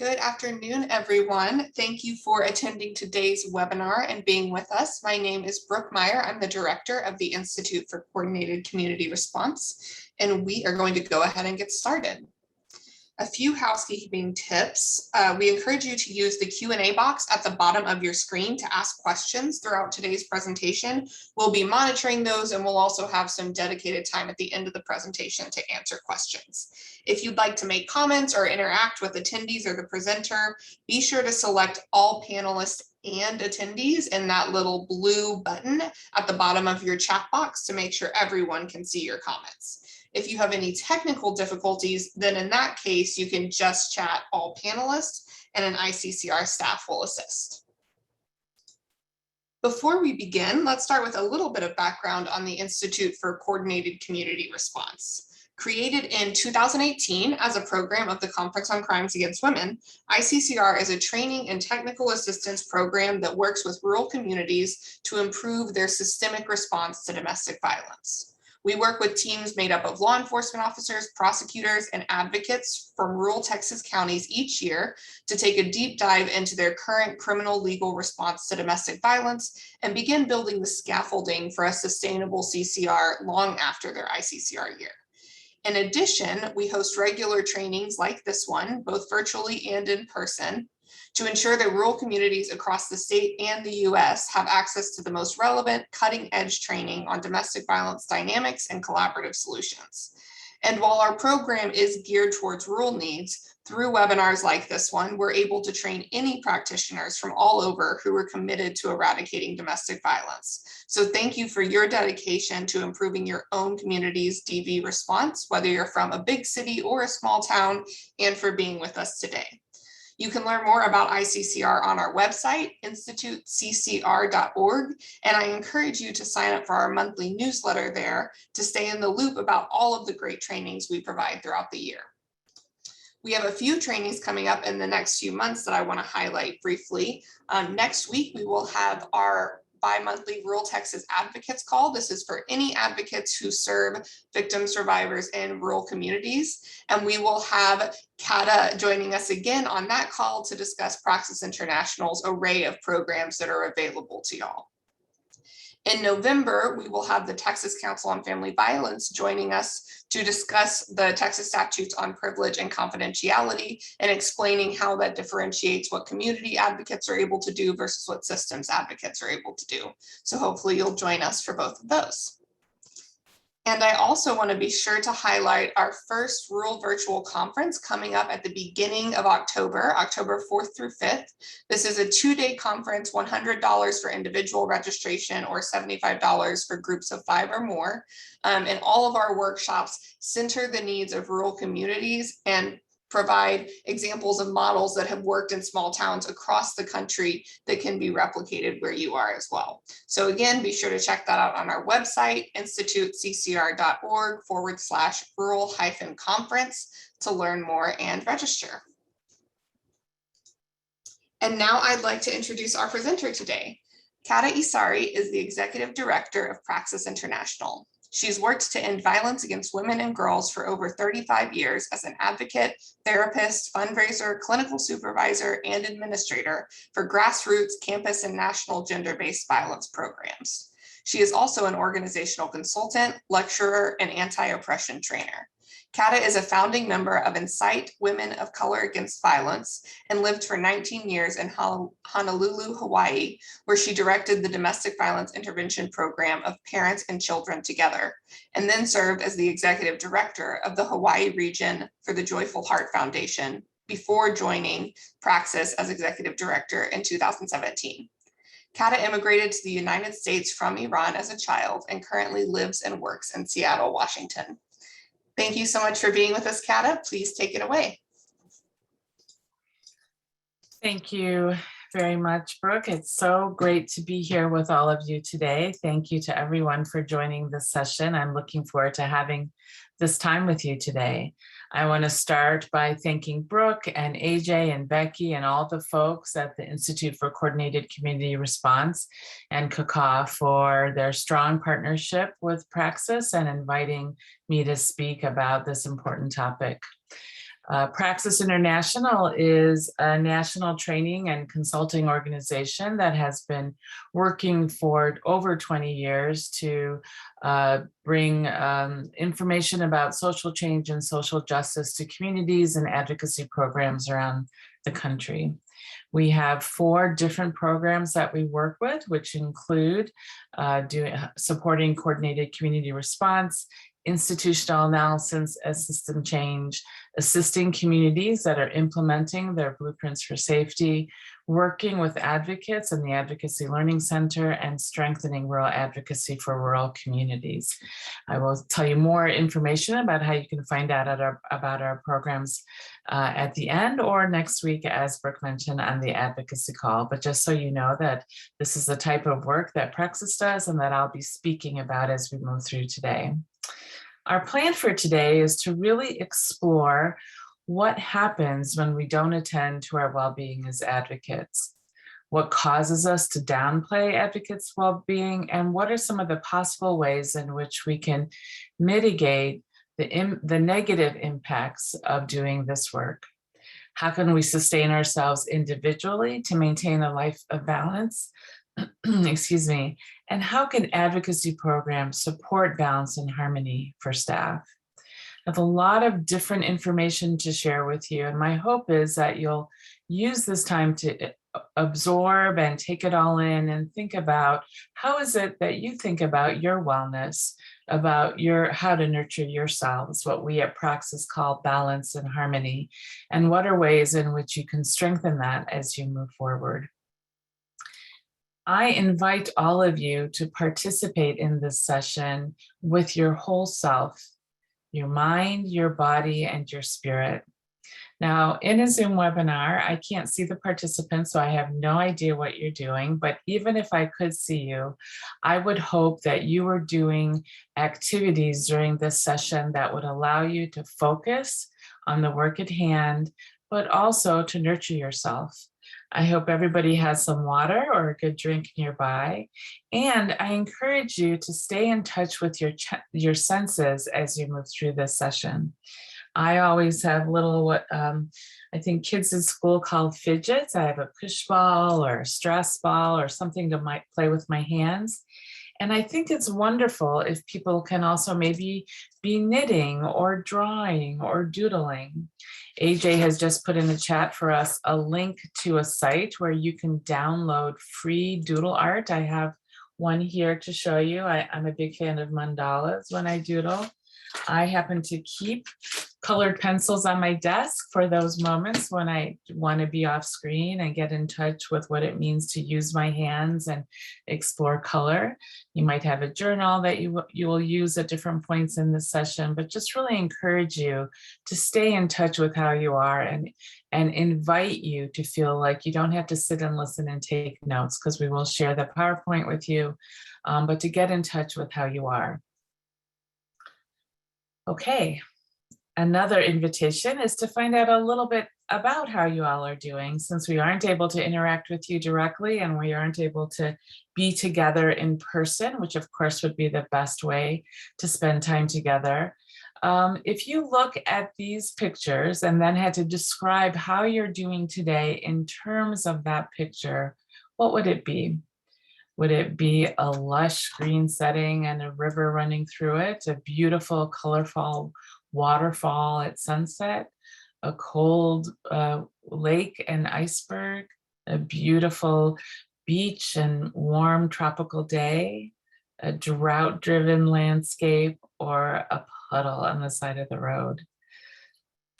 Good afternoon, everyone. Thank you for attending today's webinar and being with us. My name is Brooke Meyer. I'm the director of the Institute for Coordinated Community Response, and we are going to go ahead and get started. A few housekeeping tips. We encourage you to use the Q&A box at the bottom of your screen to ask questions throughout today's presentation. We'll be monitoring those, and we'll also have some dedicated time at the end of the presentation to answer questions. If you'd like to make comments or interact with attendees or the presenter, be sure to select all panelists and attendees in that little blue button at the bottom of your chat box to make sure everyone can see your comments. If you have any technical difficulties, then in that case, you can just chat all panelists and an ICCR staff will assist. Before we begin, let's start with a little bit of background on the Institute for Coordinated Community Response. Created in 2018 as a program of the Conference on Crimes Against Women, ICCR is a training and technical assistance program that works with rural communities to improve their systemic response to domestic violence. We work with teams made up of law enforcement officers, prosecutors, and advocates from rural Texas counties each year to take a deep dive into their current criminal legal response to domestic violence and begin building the scaffolding for a sustainable CCR long after their ICCR year. In addition, we host regular trainings like this one, both virtually and in person, to ensure that rural communities across the state and the US have access to the most relevant, cutting-edge training on domestic violence dynamics and collaborative solutions. And while our program is geared towards rural needs, through webinars like this one, we're able to train any practitioners from all over who are committed to eradicating domestic violence. So thank you for your dedication to improving your own community's DV response, whether you're from a big city or a small town, and for being with us today. You can learn more about ICCR on our website, instituteccr.org, and I encourage you to sign up for our monthly newsletter there to stay in the loop about all of the great trainings we provide throughout the year. We have a few trainings coming up in the next few months that I want to highlight briefly. Next week, we will have our bi-monthly Rural Texas Advocates call. This is for any advocates who serve victim survivors in rural communities. And we will have Kata joining us again on that call to discuss Praxis International's array of programs that are available to y'all. In November, we will have the Texas Council on Family Violence joining us to discuss the Texas statutes on privilege and confidentiality and explaining how that differentiates what community advocates are able to do versus what systems advocates are able to do. So hopefully you'll join us for both of those. And I also want to be sure to highlight our first Rural Virtual Conference coming up at the beginning of October, October 4th through 5th. This is a 2-day conference, $100 for individual registration or $75 for groups of 5 or more. And all of our workshops center the needs of rural communities and provide examples of models that have worked in small towns across the country that can be replicated where you are as well. So again, be sure to check that out on our website, instituteccr.org/rural-conference to learn more and register. And now I'd like to introduce our presenter today. Kata Issari is the Executive Director of Praxis International. She's worked to end violence against women and girls for over 35 years as an advocate, therapist, fundraiser, clinical supervisor, and administrator for grassroots, campus, and national gender-based violence programs. She is also an organizational consultant, lecturer, and anti-oppression trainer. Kata is a founding member of Incite Women of Color Against Violence and lived for 19 years in Honolulu, Hawaii, where she directed the domestic violence intervention program of Parents and Children Together, and then served as the executive director of the Hawaii region for the Joyful Heart Foundation before joining Praxis as executive director in 2017. Kata immigrated to the United States from Iran as a child and currently lives and works in Seattle, Washington. Thank you so much for being with us, Kata. Please take it away. Thank you very much, Brooke. It's so great to be here with all of you today. Thank you to everyone for joining this session. I'm looking forward to having this time with you today. I want to start by thanking Brooke and AJ and Becky and all the folks at the Institute for Coordinated Community Response and Kata for their strong partnership with Praxis and inviting me to speak about this important topic. Praxis International is a national training and consulting organization that has been working for over 20 years to bring information about social change and social justice to communities and advocacy programs around the country. We have 4 different programs that we work with, which include supporting coordinated community response, institutional analysis as system change, assisting communities that are implementing their blueprints for safety, working with advocates in the Advocacy Learning Center, and strengthening rural advocacy for rural communities. I will tell you more information about how you can find out about our programs at the end or next week, as Brooke mentioned, on the advocacy call. But just so you know that this is the type of work that Praxis does and that I'll be speaking about as we move through today. Our plan for today is to really explore what happens when we don't attend to our well-being as advocates, what causes us to downplay advocates' well-being, and what are some of the possible ways in which we can mitigate the negative impacts of doing this work. How can we sustain ourselves individually to maintain a life of balance? Excuse me. And how can advocacy programs support balance and harmony for staff? I have a lot of different information to share with you, and my hope is that you'll use this time to absorb and take it all in and think about how is it that you think about your wellness, about how to nurture yourselves, what we at Praxis call balance and harmony, and what are ways in which you can strengthen that as you move forward. I invite all of you to participate in this session with your whole self, your mind, your body, and your spirit. Now, in a Zoom webinar, I can't see the participants, so I have no idea what you're doing, but even if I could see you, I would hope that you were doing activities during this session that would allow you to focus on the work at hand, but also to nurture yourself. I hope everybody has some water or a good drink nearby. And I encourage you to stay in touch with your senses as you move through this session. I always have little, what I think kids in school call fidgets. I have a push ball or a stress ball or something to play with my hands. And I think it's wonderful if people can also maybe be knitting or drawing or doodling. AJ has just put in the chat for us a link to a site where you can download free doodle art. I have one here to show you. I'm a big fan of mandalas when I doodle. I happen to keep colored pencils on my desk for those moments when I want to be off screen and get in touch with what it means to use my hands and explore color. You might have a journal that you will use at different points in the session, but just really encourage you to stay in touch with how you are and invite you to feel like you don't have to sit and listen and take notes, because we will share the PowerPoint with you, but to get in touch with how you are. Okay. Another invitation is to find out a little bit about how you all are doing, since we aren't able to interact with you directly and we aren't able to be together in person, which of course would be the best way to spend time together. If you look at these pictures and then had to describe how you're doing today in terms of that picture, what would it be? Would it be a lush green setting and a river running through it, a beautiful, colorful waterfall at sunset, a cold lake and iceberg, a beautiful beach and warm tropical day, a drought-driven landscape, or a puddle on the side of the road?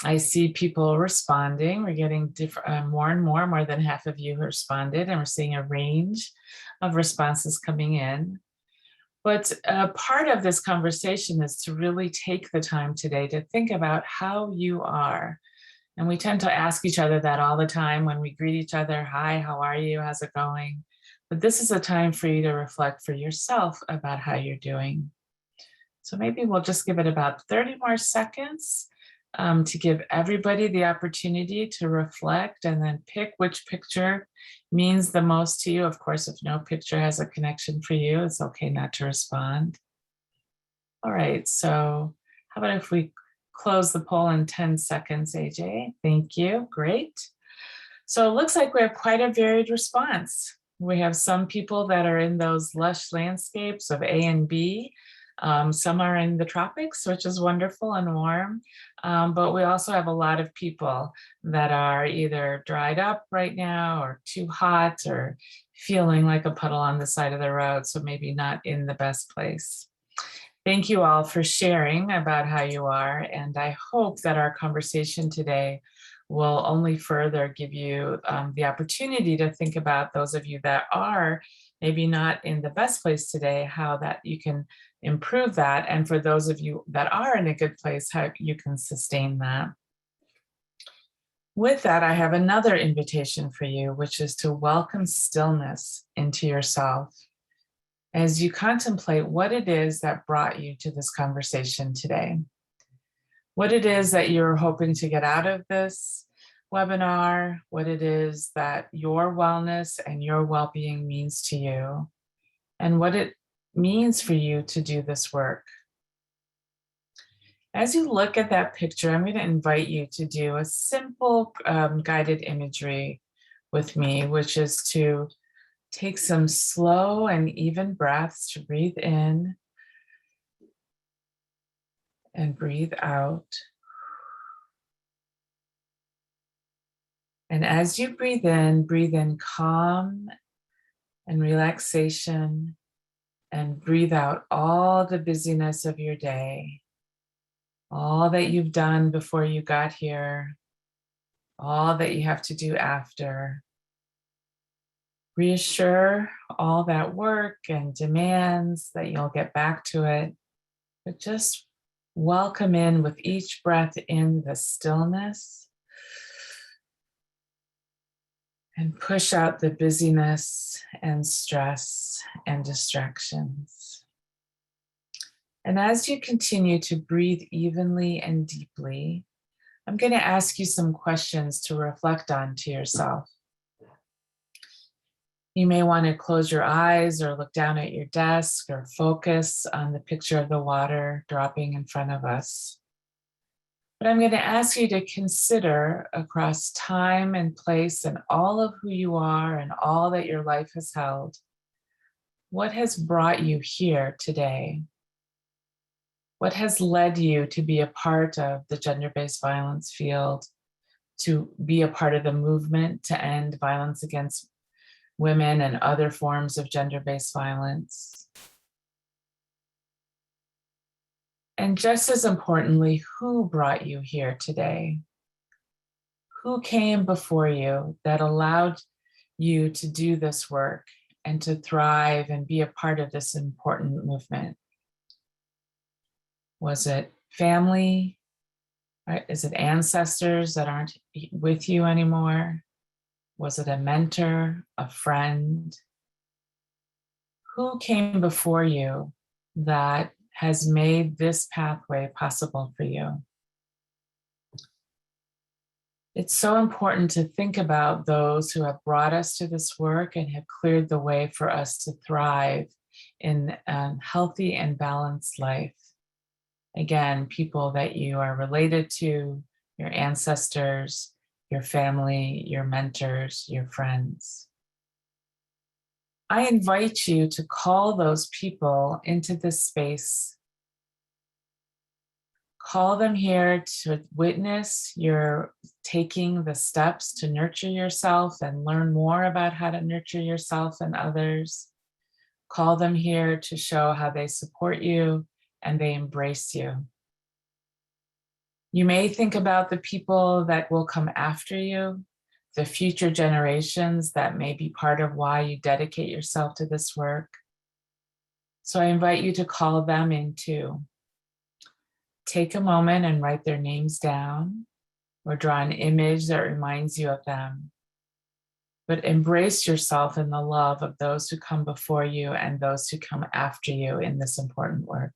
I see people responding. We're getting different, more and more than half of you responded, and we're seeing a range of responses coming in. But part of this conversation is to really take the time today to think about how you are. And we tend to ask each other that all the time when we greet each other. Hi, how are you? How's it going? But this is a time for you to reflect for yourself about how you're doing. So maybe we'll just give it about 30 more seconds to give everybody the opportunity to reflect and then pick which picture means the most to you. Of course, if no picture has a connection for you, it's okay not to respond. All right, so how about if we close the poll in 10 seconds, AJ. Thank you. Great. So it looks like we have quite a varied response. We have some people that are in those lush landscapes of A and B. Some are in the tropics, which is wonderful and warm. But we also have a lot of people that are either dried up right now or too hot or feeling like a puddle on the side of the road. So maybe not in the best place. Thank you all for sharing about how you are. And I hope that our conversation today will only further give you the opportunity to think about those of you that are maybe not in the best place today, how that you can improve that. And for those of you that are in a good place, how you can sustain that. With that, I have another invitation for you, which is to welcome stillness into yourself as you contemplate what it is that brought you to this conversation today. What it is that you're hoping to get out of this webinar, what it is that your wellness and your well-being means to you, and what it means for you to do this work. As you look at that picture, I'm going to invite you to do a simple guided imagery with me, which is to take some slow and even breaths to breathe in and breathe out. And as you breathe in calm and relaxation, and breathe out all the busyness of your day, all that you've done before you got here, all that you have to do after. Reassure all that work and demands that you'll get back to it, but just welcome in with each breath in the stillness and push out the busyness and stress and distractions. And as you continue to breathe evenly and deeply, I'm going to ask you some questions to reflect on to yourself. You may want to close your eyes or look down at your desk or focus on the picture of the water dropping in front of us. But I'm going to ask you to consider across time and place and all of who you are and all that your life has held, what has brought you here today? What has led you to be a part of the gender-based violence field, to be a part of the movement to end violence against women and other forms of gender-based violence? And just as importantly, who brought you here today? Who came before you that allowed you to do this work and to thrive and be a part of this important movement? Was it family? Right? Is it ancestors that aren't with you anymore? Was it a mentor, a friend? Who came before you that has made this pathway possible for you? It's so important to think about those who have brought us to this work and have cleared the way for us to thrive in a healthy and balanced life. Again, people that you are related to, your ancestors, your family, your mentors, your friends. I invite you to call those people into this space. Call them here to witness your taking the steps to nurture yourself and learn more about how to nurture yourself and others. Call them here to show how they support you and they embrace you. You may think about the people that will come after you, the future generations that may be part of why you dedicate yourself to this work. So I invite you to call them in too. Take a moment and write their names down or draw an image that reminds you of them. But embrace yourself in the love of those who come before you and those who come after you in this important work.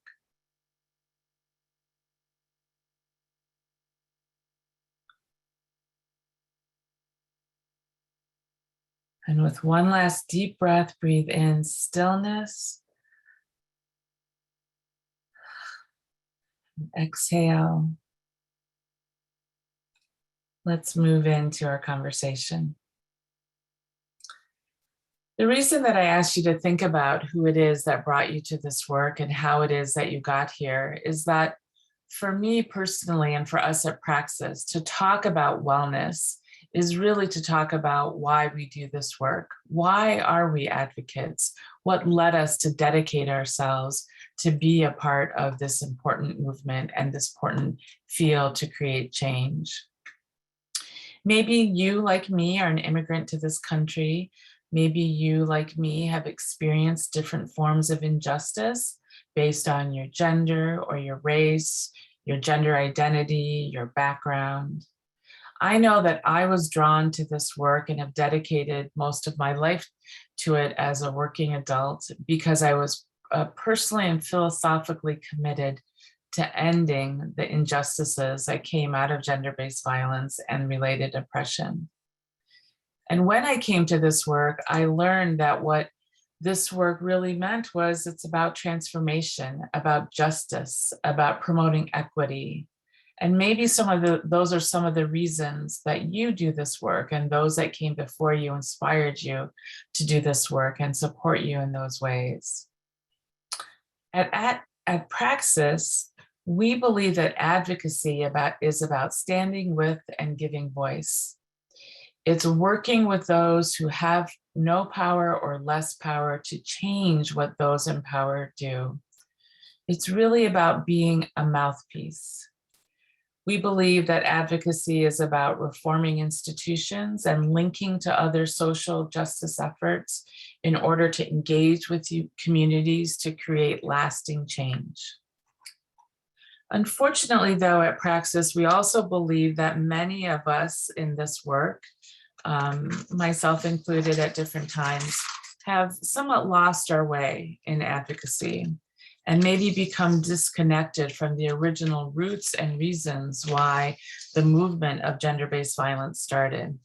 And with one last deep breath, breathe in stillness. Exhale, Let's move into our conversation. The reason that I asked you to think about who it is that brought you to this work and how it is that you got here is that for me personally and for us at Praxis, to talk about wellness is really to talk about why we do this work. Why are we advocates? What led us to dedicate ourselves to be a part of this important movement and this important field to create change? Maybe you, like me, are an immigrant to this country. Maybe you, like me, have experienced different forms of injustice based on your gender or your race, your gender identity, your background. I know that I was drawn to this work and have dedicated most of my life to it as a working adult because I was personally and philosophically committed to ending the injustices that came out of gender-based violence and related oppression. And when I came to this work, I learned that what this work really meant was it's about transformation, about justice, about promoting equity. And maybe those are some of the reasons that you do this work, and those that came before you inspired you to do this work and support you in those ways. At Praxis, we believe that advocacy is about standing with and giving voice. It's working with those who have no power or less power to change what those in power do. It's really about being a mouthpiece. We believe that advocacy is about reforming institutions and linking to other social justice efforts in order to engage with communities to create lasting change. Unfortunately, though, at Praxis, we also believe that many of us in this work, myself included at different times, have somewhat lost our way in advocacy and maybe become disconnected from the original roots and reasons why the movement of gender-based violence started.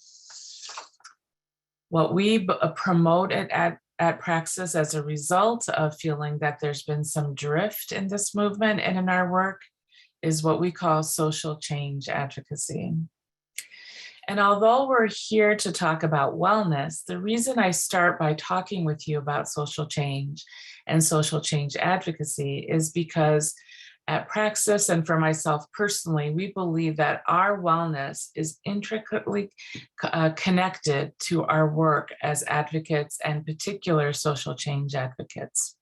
What we promote at Praxis as a result of feeling that there's been some drift in this movement and in our work is what we call social change advocacy. And although we're here to talk about wellness, the reason I start by talking with you about social change and social change advocacy is because at Praxis and for myself personally, we believe that our wellness is intricately connected to our work as advocates and particular social change advocates.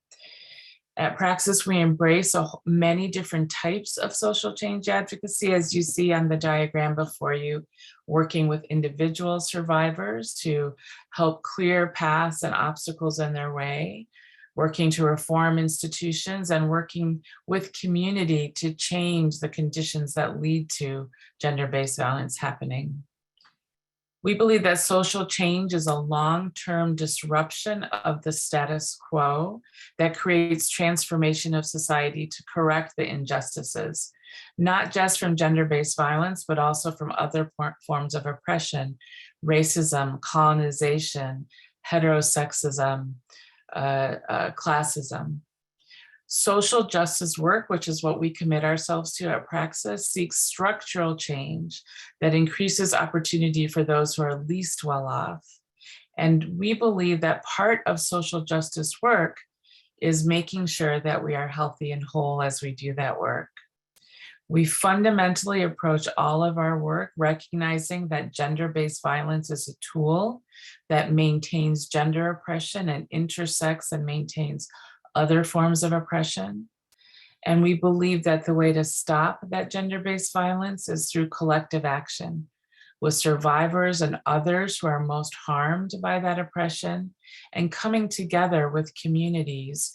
At Praxis, we embrace many different types of social change advocacy, as you see on the diagram before you, working with individual survivors to help clear paths and obstacles in their way, working to reform institutions, and working with community to change the conditions that lead to gender-based violence happening. We believe that social change is a long-term disruption of the status quo that creates transformation of society to correct the injustices, not just from gender-based violence, but also from other forms of oppression, racism, colonization, heterosexism, classism. Social justice work, which is what we commit ourselves to at Praxis, seeks structural change that increases opportunity for those who are least well off. And we believe that part of social justice work is making sure that we are healthy and whole as we do that work. We fundamentally approach all of our work recognizing that gender-based violence is a tool that maintains gender oppression and intersects and maintains other forms of oppression. And we believe that the way to stop that gender-based violence is through collective action with survivors and others who are most harmed by that oppression, and coming together with communities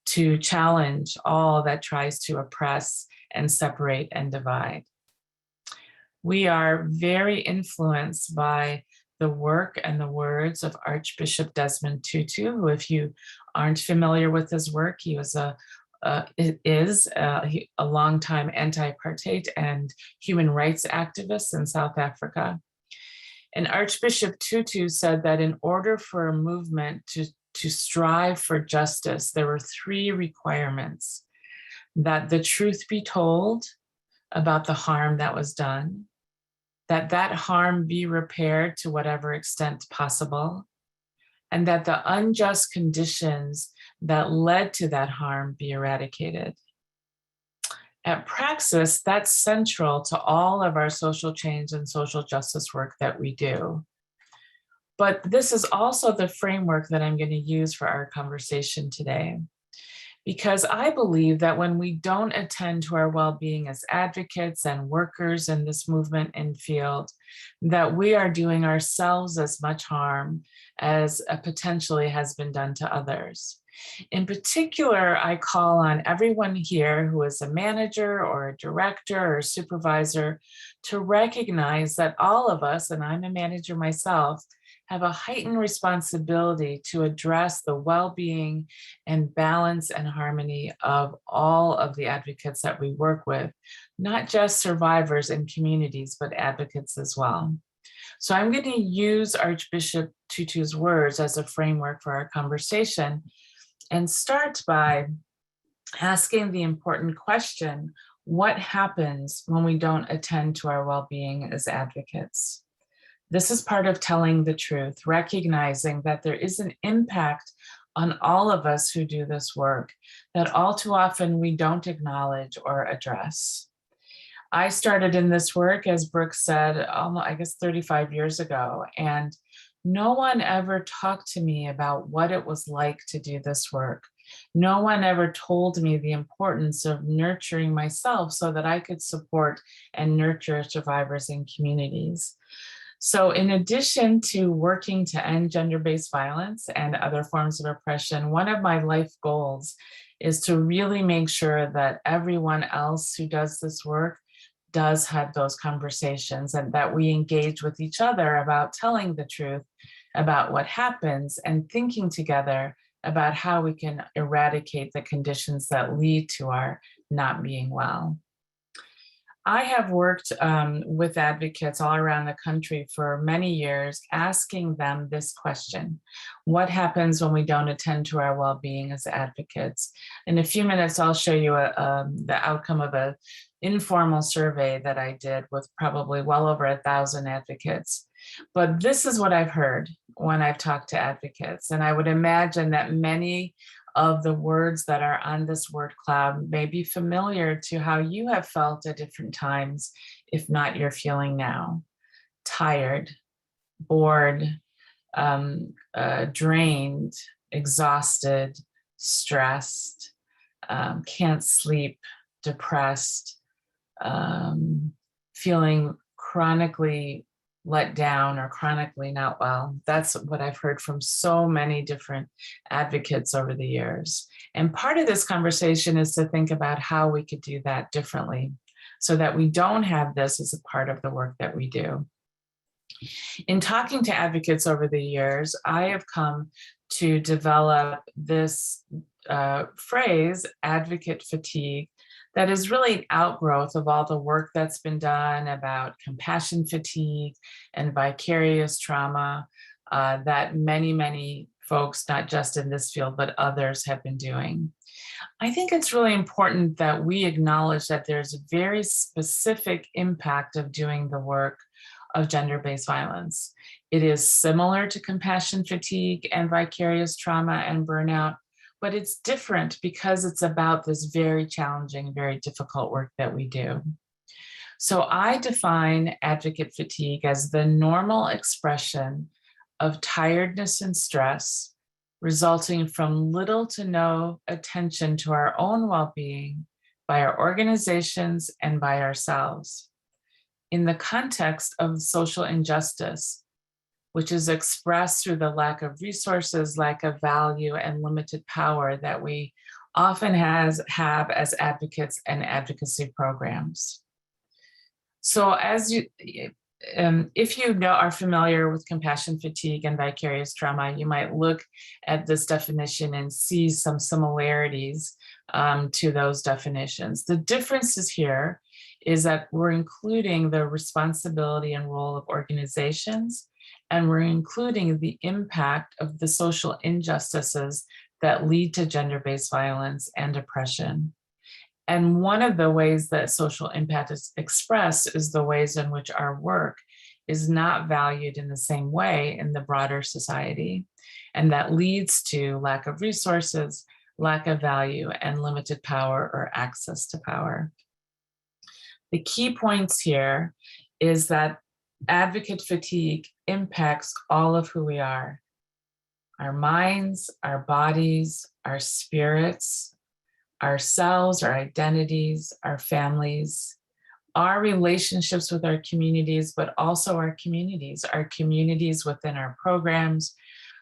to challenge all that tries to oppress and separate and divide. We are very influenced by the work and the words of Archbishop Desmond Tutu, who, if you aren't familiar with his work, he was a longtime anti-apartheid and human rights activist in South Africa. And Archbishop Tutu said that in order for a movement to strive for justice, there were three requirements: that the truth be told about the harm that was done, that that harm be repaired to whatever extent possible, and that the unjust conditions that led to that harm be eradicated. At Praxis, that's central to all of our social change and social justice work that we do. But this is also the framework that I'm going to use for our conversation today, because I believe that when we don't attend to our well-being as advocates and workers in this movement and field, that we are doing ourselves as much harm as potentially has been done to others. In particular, I call on everyone here who is a manager or a director or a supervisor to recognize that all of us, and I'm a manager myself, have a heightened responsibility to address the well-being and balance and harmony of all of the advocates that we work with, not just survivors and communities, but advocates as well. So I'm going to use Archbishop Tutu's words as a framework for our conversation and start by asking the important question, what happens when we don't attend to our well-being as advocates? This is part of telling the truth, recognizing that there is an impact on all of us who do this work that all too often we don't acknowledge or address. I started in this work, as Brooke said, I guess 35 years ago, and no one ever talked to me about what it was like to do this work. No one ever told me the importance of nurturing myself so that I could support and nurture survivors and communities. So in addition to working to end gender-based violence and other forms of oppression, one of my life goals is to really make sure that everyone else who does this work does have those conversations, and that we engage with each other about telling the truth about what happens and thinking together about how we can eradicate the conditions that lead to our not being well. I have worked with advocates all around the country for many years, asking them this question: what happens when we don't attend to our well-being as advocates? In a few minutes, I'll show you the outcome of an informal survey that I did with probably well over 1,000 advocates. But this is what I've heard when I've talked to advocates. And I would imagine that many of the words that are on this word cloud may be familiar to how you have felt at different times, if not you're feeling now. Tired, bored, drained, exhausted, stressed, can't sleep, depressed, feeling chronically let down or chronically not well. That's what I've heard from so many different advocates over the years. And part of this conversation is to think about how we could do that differently so that we don't have this as a part of the work that we do. In talking to advocates over the years, I have come to develop this phrase, advocate fatigue, that is really an outgrowth of all the work that's been done about compassion fatigue and vicarious trauma that many, many folks, not just in this field, but others have been doing. I think it's really important that we acknowledge that there's a very specific impact of doing the work of gender-based violence. It is similar to compassion fatigue and vicarious trauma and burnout, but it's different because it's about this very challenging, very difficult work that we do. So I define advocate fatigue as the normal expression of tiredness and stress resulting from little to no attention to our own well-being by our organizations and by ourselves in the context of social injustice, which is expressed through the lack of resources, lack of value, and limited power that we often have as advocates and advocacy programs. So as you, if you are familiar with compassion fatigue and vicarious trauma, you might look at this definition and see some similarities to those definitions. The differences here is that we're including the responsibility and role of organizations, and we're including the impact of the social injustices that lead to gender-based violence and oppression. And one of the ways that social impact is expressed is the ways in which our work is not valued in the same way in the broader society. And that leads to lack of resources, lack of value, and limited power or access to power. The key points here is that advocate fatigue impacts all of who we are: our minds, our bodies, our spirits, ourselves, our identities, our families, our relationships with our communities, but also our communities within our programs,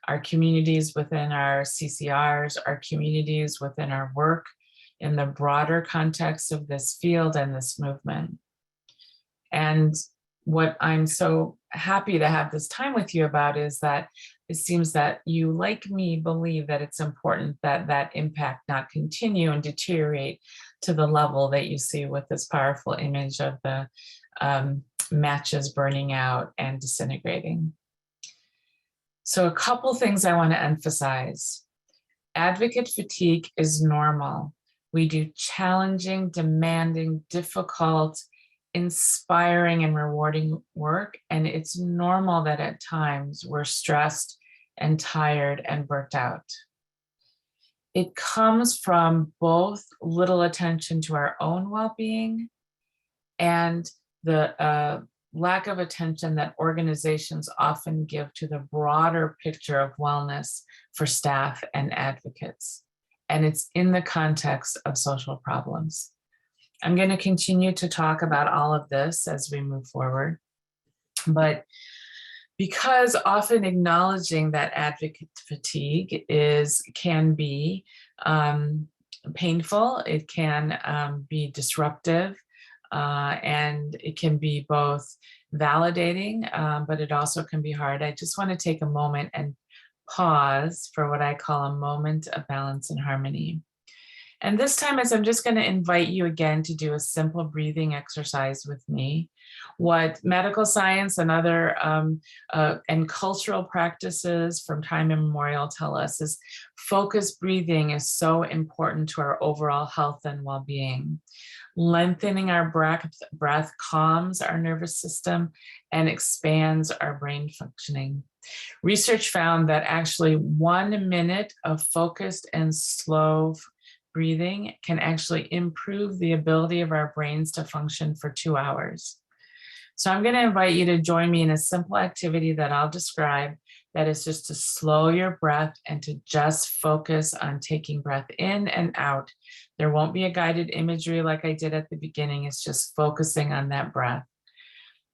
our communities within our CCRs, our communities within our work in the broader context of this field and this movement. And what I'm so happy to have this time with you about is that it seems that you, like me, believe that it's important that that impact not continue and deteriorate to the level that you see with this powerful image of the matches burning out and disintegrating. So a couple things I want to emphasize. Advocate fatigue is normal. We do challenging, demanding, difficult, inspiring, and rewarding work, and it's normal that at times we're stressed and tired and burnt out. It comes from both little attention to our own well-being and the lack of attention that organizations often give to the broader picture of wellness for staff and advocates. And it's in the context of social problems. I'm going to continue to talk about all of this as we move forward. But because often acknowledging that advocate fatigue can be painful, it can be disruptive, and it can be both validating, but it also can be hard. I just want to take a moment and pause for what I call a moment of balance and harmony. And this time is I'm just going to invite you again to do a simple breathing exercise with me. What medical science and other and cultural practices from time immemorial tell us is focused breathing is so important to our overall health and well-being. Lengthening our breath calms our nervous system and expands our brain functioning. Research found that actually 1 minute of focused and slow breathing can actually improve the ability of our brains to function for 2 hours. So I'm going to invite you to join me in a simple activity that I'll describe, that is just to slow your breath and to just focus on taking breath in and out. There won't be a guided imagery like I did at the beginning. It's just focusing on that breath.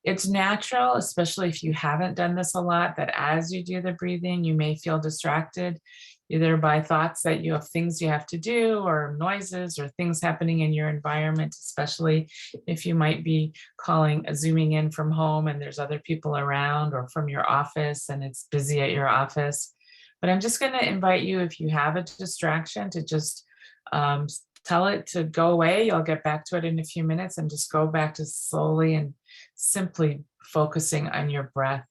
It's natural, especially if you haven't done this a lot, that as you do the breathing, you may feel distracted, either by thoughts that you have things you have to do, or noises or things happening in your environment, especially if you might be zooming in from home and there's other people around, or from your office and it's busy at your office. But I'm just going to invite you, if you have a distraction, to just tell it to go away. You'll get back to it in a few minutes, and just go back to slowly and simply focusing on your breath.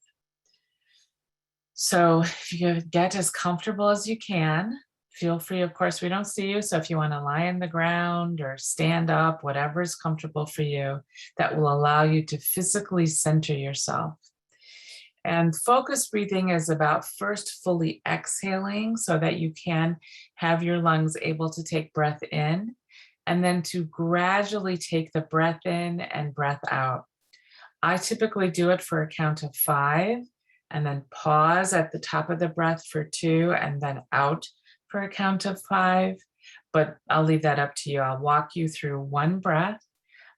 So if you get as comfortable as you can, feel free. Of course, we don't see you. So if you want to lie on the ground or stand up, whatever is comfortable for you, that will allow you to physically center yourself. And focused breathing is about first fully exhaling so that you can have your lungs able to take breath in, and then to gradually take the breath in and breath out. I typically do it for a count of 5, and then pause at the top of the breath for 2, and then out for a count of 5. But I'll leave that up to you. I'll walk you through 1 breath,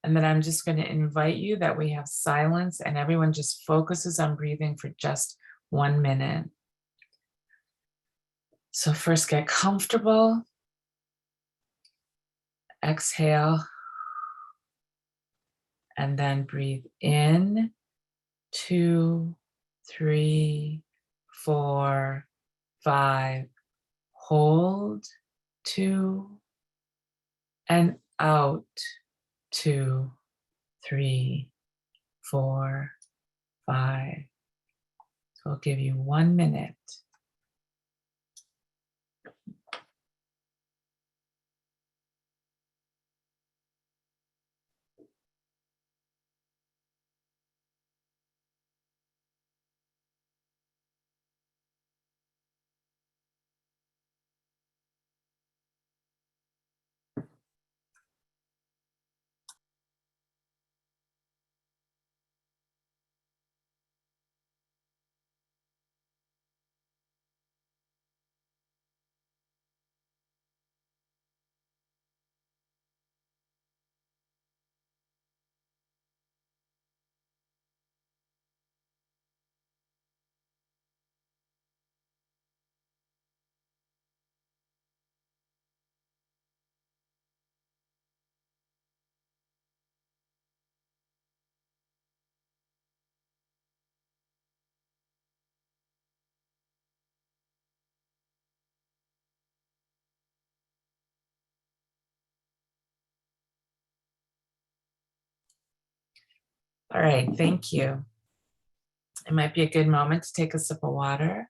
and then I'm just going to invite you that we have silence and everyone just focuses on breathing for just 1 minute. So first, get comfortable. Exhale. And then breathe in, 2, 3, 4, 5. Hold, 2, and out, 2, 3, 4, 5. So I'll give you 1 minute. All right, thank you. It might be a good moment to take a sip of water.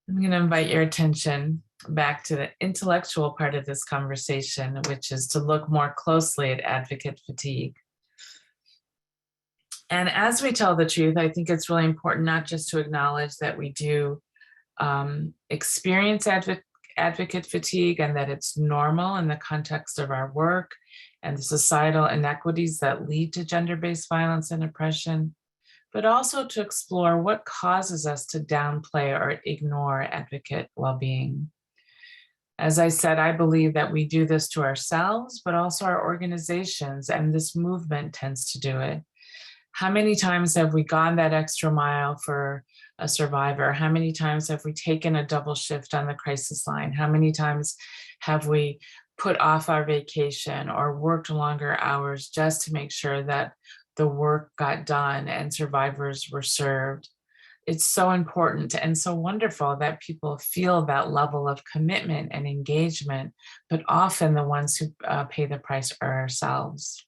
I'm going to invite your attention back to the intellectual part of this conversation, which is to look more closely at advocate fatigue. And as we tell the truth, I think it's really important not just to acknowledge that we do experience advocate fatigue and that it's normal in the context of our work and the societal inequities that lead to gender-based violence and oppression, but also to explore what causes us to downplay or ignore advocate well-being. As I said, I believe that we do this to ourselves, but also our organizations, and this movement tends to do it. How many times have we gone that extra mile for a survivor? How many times have we taken a double shift on the crisis line? How many times have we put off our vacation or worked longer hours just to make sure that the work got done and survivors were served? It's so important and so wonderful that people feel that level of commitment and engagement, but often the ones who pay the price are ourselves.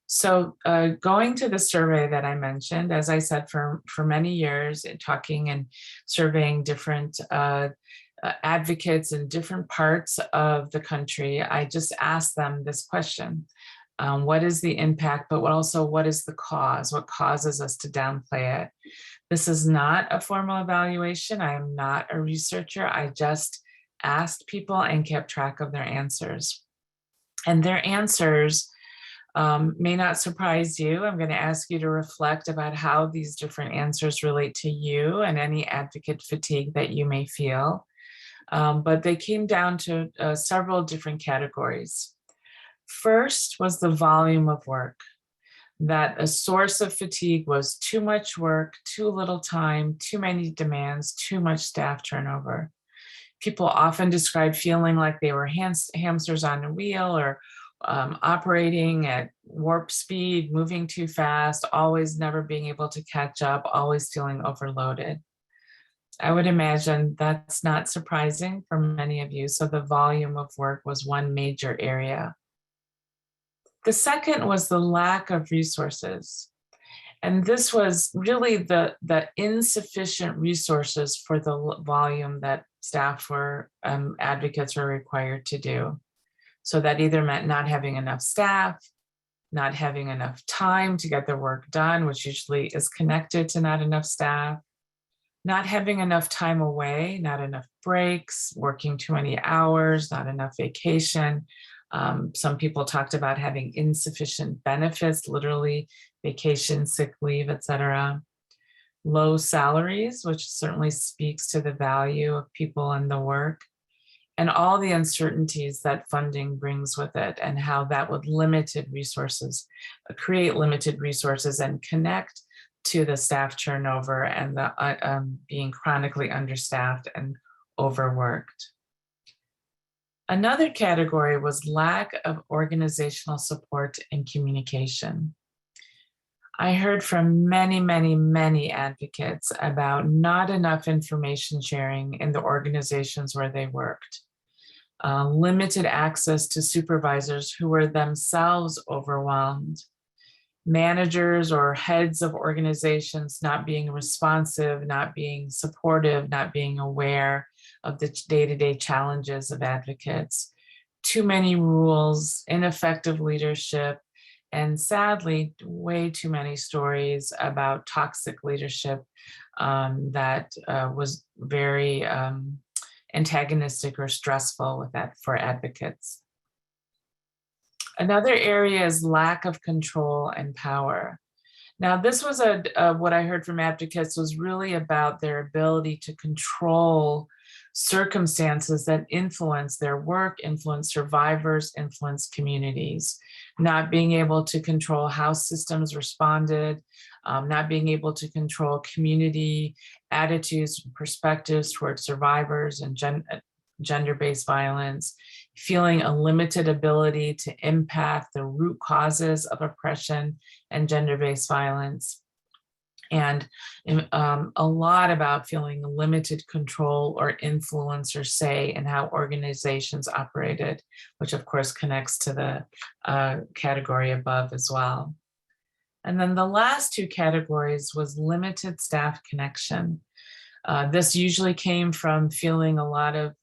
So going to the survey that I mentioned, as I said, for many years, talking and surveying different advocates in different parts of the country, I just asked them this question. What is the impact, but also what is the cause? What causes us to downplay it? This is not a formal evaluation. I am not a researcher. I just asked people and kept track of their answers. And their answers may not surprise you. I'm going to ask you to reflect about how these different answers relate to you and any advocate fatigue that you may feel. But they came down to several different categories. First was the volume of work, that a source of fatigue was too much work, too little time, too many demands, too much staff turnover. People often describe feeling like they were hamsters on a wheel or operating at warp speed, moving too fast, always never being able to catch up, always feeling overloaded. I would imagine that's not surprising for many of you. So the volume of work was one major area. The second was the lack of resources. And this was really the insufficient resources for the volume that staff were, advocates were required to do. So that either meant not having enough staff, not having enough time to get the work done, which usually is connected to not enough staff, not having enough time away, not enough breaks, working too many hours, not enough vacation. Some people talked about having insufficient benefits, literally vacation, sick leave, etc. Low salaries, which certainly speaks to the value of people and the work, and all the uncertainties that funding brings with it, and how that would create limited resources and connect to the staff turnover and the being chronically understaffed and overworked. Another category was lack of organizational support and communication. I heard from many, many, many advocates about not enough information sharing in the organizations where they worked, limited access to supervisors who were themselves overwhelmed, managers or heads of organizations not being responsive, not being supportive, not being aware of the day-to-day challenges of advocates, too many rules, ineffective leadership, and sadly, way too many stories about toxic leadership that was very antagonistic or stressful with that for advocates. Another area is lack of control and power. Now, this was what I heard from advocates was really about their ability to control circumstances that influence their work, influence survivors, influence communities, not being able to control how systems responded, not being able to control community attitudes and perspectives towards survivors and gender-based violence, feeling a limited ability to impact the root causes of oppression and gender-based violence, and a lot about feeling limited control or influence or say in how organizations operated, which of course connects to the category above as well. And then the last two categories was limited staff connection. This usually came from feeling a lot of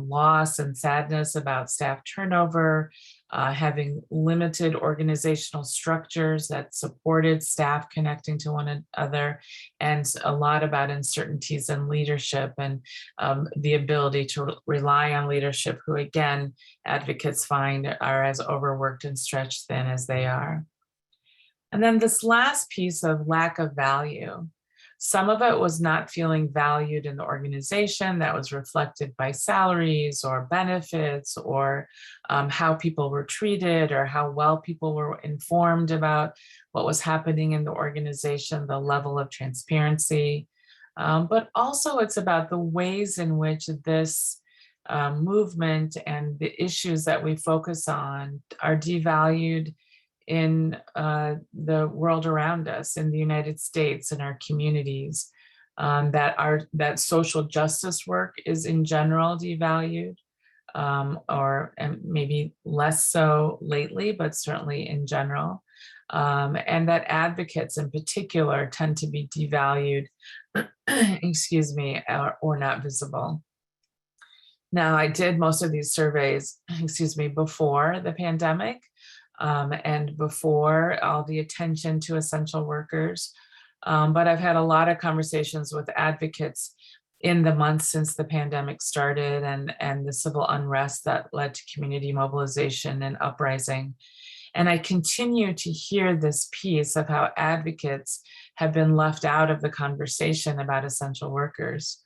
loss and sadness about staff turnover, having limited organizational structures that supported staff connecting to one another, and a lot about uncertainties in leadership and the ability to rely on leadership who, again, advocates find are as overworked and stretched thin as they are. And then this last piece of lack of value. Some of it was not feeling valued in the organization that was reflected by salaries or benefits or how people were treated or how well people were informed about what was happening in the organization, the level of transparency. But also it's about the ways in which this movement and the issues that we focus on are devalued in the world around us, in the United States, in our communities, that social justice work is in general devalued, or maybe less so lately, but certainly in general, and that advocates in particular tend to be devalued, excuse me, or not visible. Now, I did most of these surveys, excuse me, before the pandemic, and before all the attention to essential workers. But I've had a lot of conversations with advocates in the months since the pandemic started and the civil unrest that led to community mobilization and uprising. And I continue to hear this piece of how advocates have been left out of the conversation about essential workers.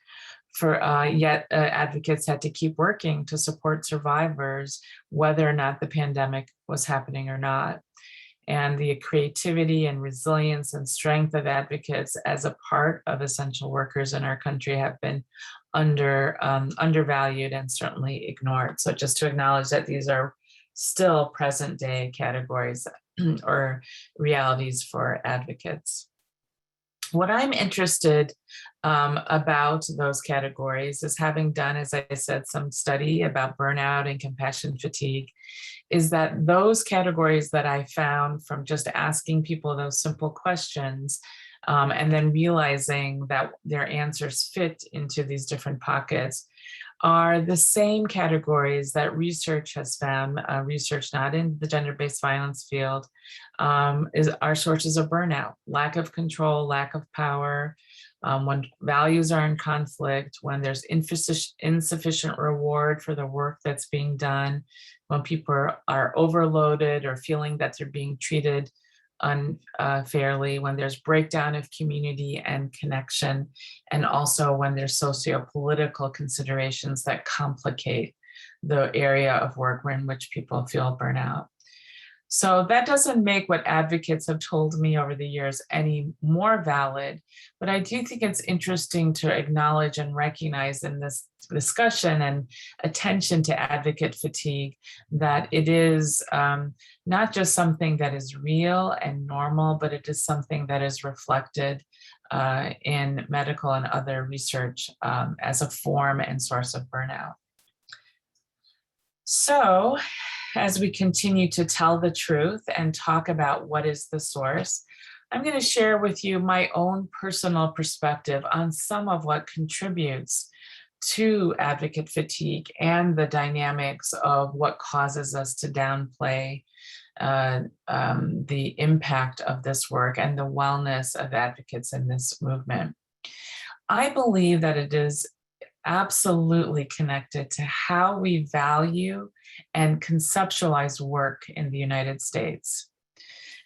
Yet advocates had to keep working to support survivors, whether or not the pandemic was happening or not. And the creativity and resilience and strength of advocates as a part of essential workers in our country have been undervalued and certainly ignored. So just to acknowledge that these are still present day categories or realities for advocates. What I'm interested about those categories is, having done, as I said, some study about burnout and compassion fatigue, is that those categories that I found from just asking people those simple questions and then realizing that their answers fit into these different pockets are the same categories that research has found, research not in the gender-based violence field, are sources of burnout: lack of control, lack of power, when values are in conflict, when there's insufficient reward for the work that's being done, when people are overloaded or feeling that they're being treated unfairly, when there's breakdown of community and connection, and also when there's socio-political considerations that complicate the area of work in which people feel burnout. So that doesn't make what advocates have told me over the years any more valid, but I do think it's interesting to acknowledge and recognize in this discussion and attention to advocate fatigue that it is not just something that is real and normal, but it is something that is reflected in medical and other research as a form and source of burnout. So, as we continue to tell the truth and talk about what is the source, I'm going to share with you my own personal perspective on some of what contributes to advocate fatigue and the dynamics of what causes us to downplay the impact of this work and the wellness of advocates in this movement. I believe that it is absolutely connected to how we value and conceptualize work in the United States.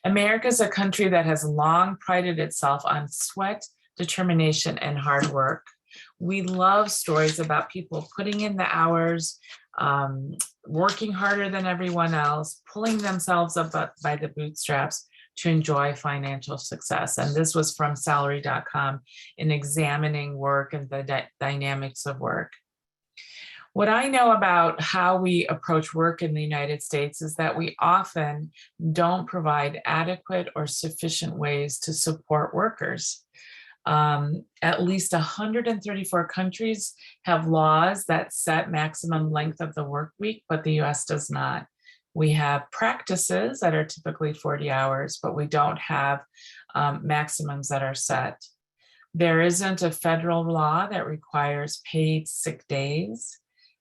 America is a country that has long prided itself on sweat, determination, and hard work. We love stories about people putting in the hours, working harder than everyone else, pulling themselves up by the bootstraps to enjoy financial success. And this was from salary.com in examining work and the dynamics of work. What I know about how we approach work in the United States is that we often don't provide adequate or sufficient ways to support workers. At least 134 countries have laws that set maximum length of the work week, but the US does not. We have practices that are typically 40 hours, but we don't have maximums that are set. There isn't a federal law that requires paid sick days.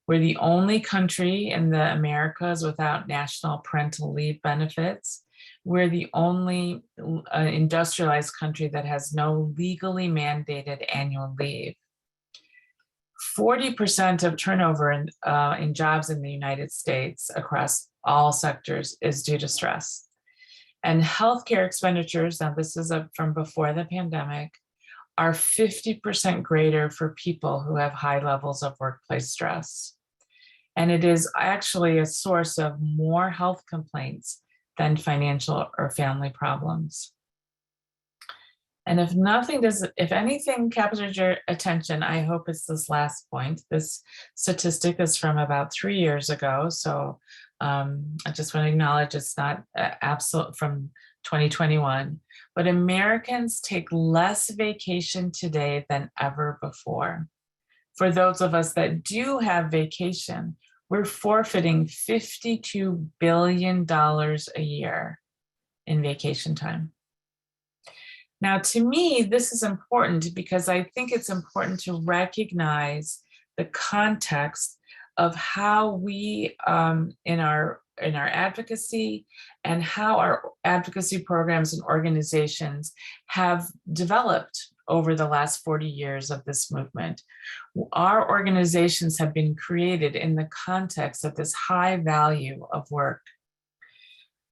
We're the only country in the Americas without national parental leave benefits. We're the only industrialized country that has no legally mandated annual leave. 40% of turnover in jobs in the United States across all sectors is due to stress. And healthcare expenditures, now this is from before the pandemic, are 50% greater for people who have high levels of workplace stress. And it is actually a source of more health complaints than financial or family problems. And if anything captures your attention, I hope it's this last point. This statistic is from about 3 years ago. So I just want to acknowledge it's not absolute from 2021, but Americans take less vacation today than ever before. For those of us that do have vacation, we're forfeiting $52 billion a year in vacation time. Now, to me, this is important because I think it's important to recognize the context of how we, in our advocacy and how our advocacy programs and organizations have developed over the last 40 years of this movement. Our organizations have been created in the context of this high value of work.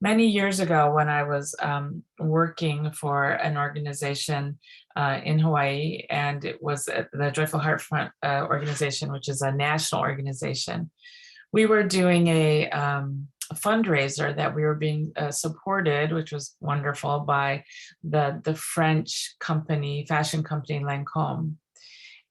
Many years ago, when I was working for an organization in Hawaii, and it was the Joyful Heart Front organization, which is a national organization, we were doing a fundraiser that we were being supported, which was wonderful, by the French company, fashion company Lancôme.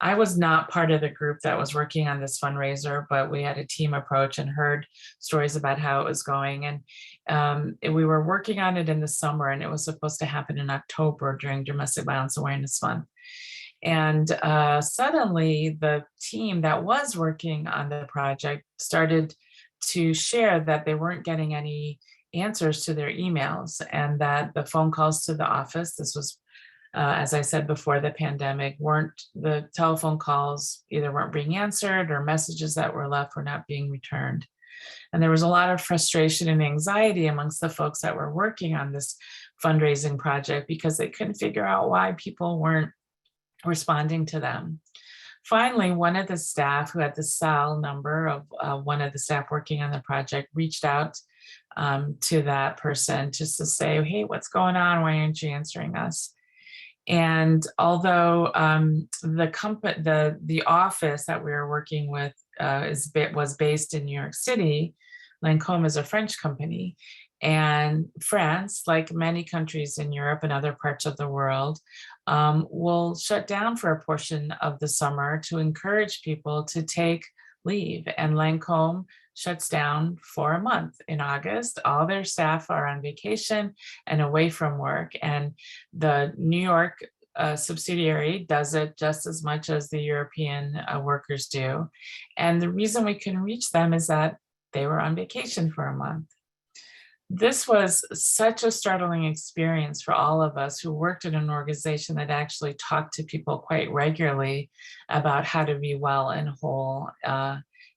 I was not part of the group that was working on this fundraiser, but we had a team approach and heard stories about how it was going. And we were working on it in the summer, and it was supposed to happen in October during Domestic Violence Awareness Month. And suddenly the team that was working on the project started to share that they weren't getting any answers to their emails, and that the phone calls to the office, this was as I said before the pandemic, the telephone calls either weren't being answered or messages that were left were not being returned. And there was a lot of frustration and anxiety amongst the folks that were working on this fundraising project because they couldn't figure out why people weren't responding to them. Finally, one of the staff who had the cell number of one of the staff working on the project reached out to that person just to say, hey, what's going on? Why aren't you answering us? And although the office that we were working with was based in New York City, Lancôme is a French company, and France, like many countries in Europe and other parts of the world, will shut down for a portion of the summer to encourage people to take leave. And Lancôme shuts down for a month in August. All their staff are on vacation and away from work. And the New York subsidiary does it just as much as the European workers do. And the reason we couldn't reach them is that they were on vacation for a month. This was such a startling experience for all of us who worked in an organization that actually talked to people quite regularly about how to be well and whole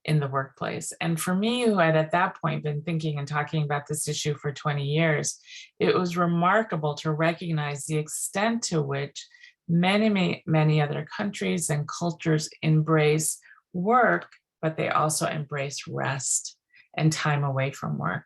in the workplace. And for me, who had at that point been thinking and talking about this issue for 20 years, it was remarkable to recognize the extent to which many other countries and cultures embrace work, but they also embrace rest and time away from work.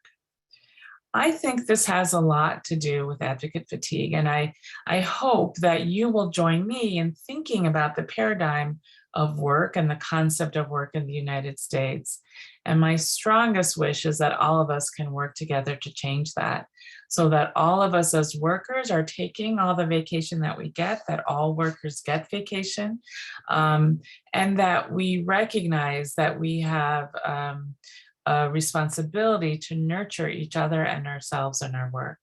I think this has a lot to do with advocate fatigue, and I hope that you will join me in thinking about the paradigm of work and the concept of work in the United States. And my strongest wish is that all of us can work together to change that, so that all of us as workers are taking all the vacation that we get, that all workers get vacation, and that we recognize that we have a responsibility to nurture each other and ourselves in our work.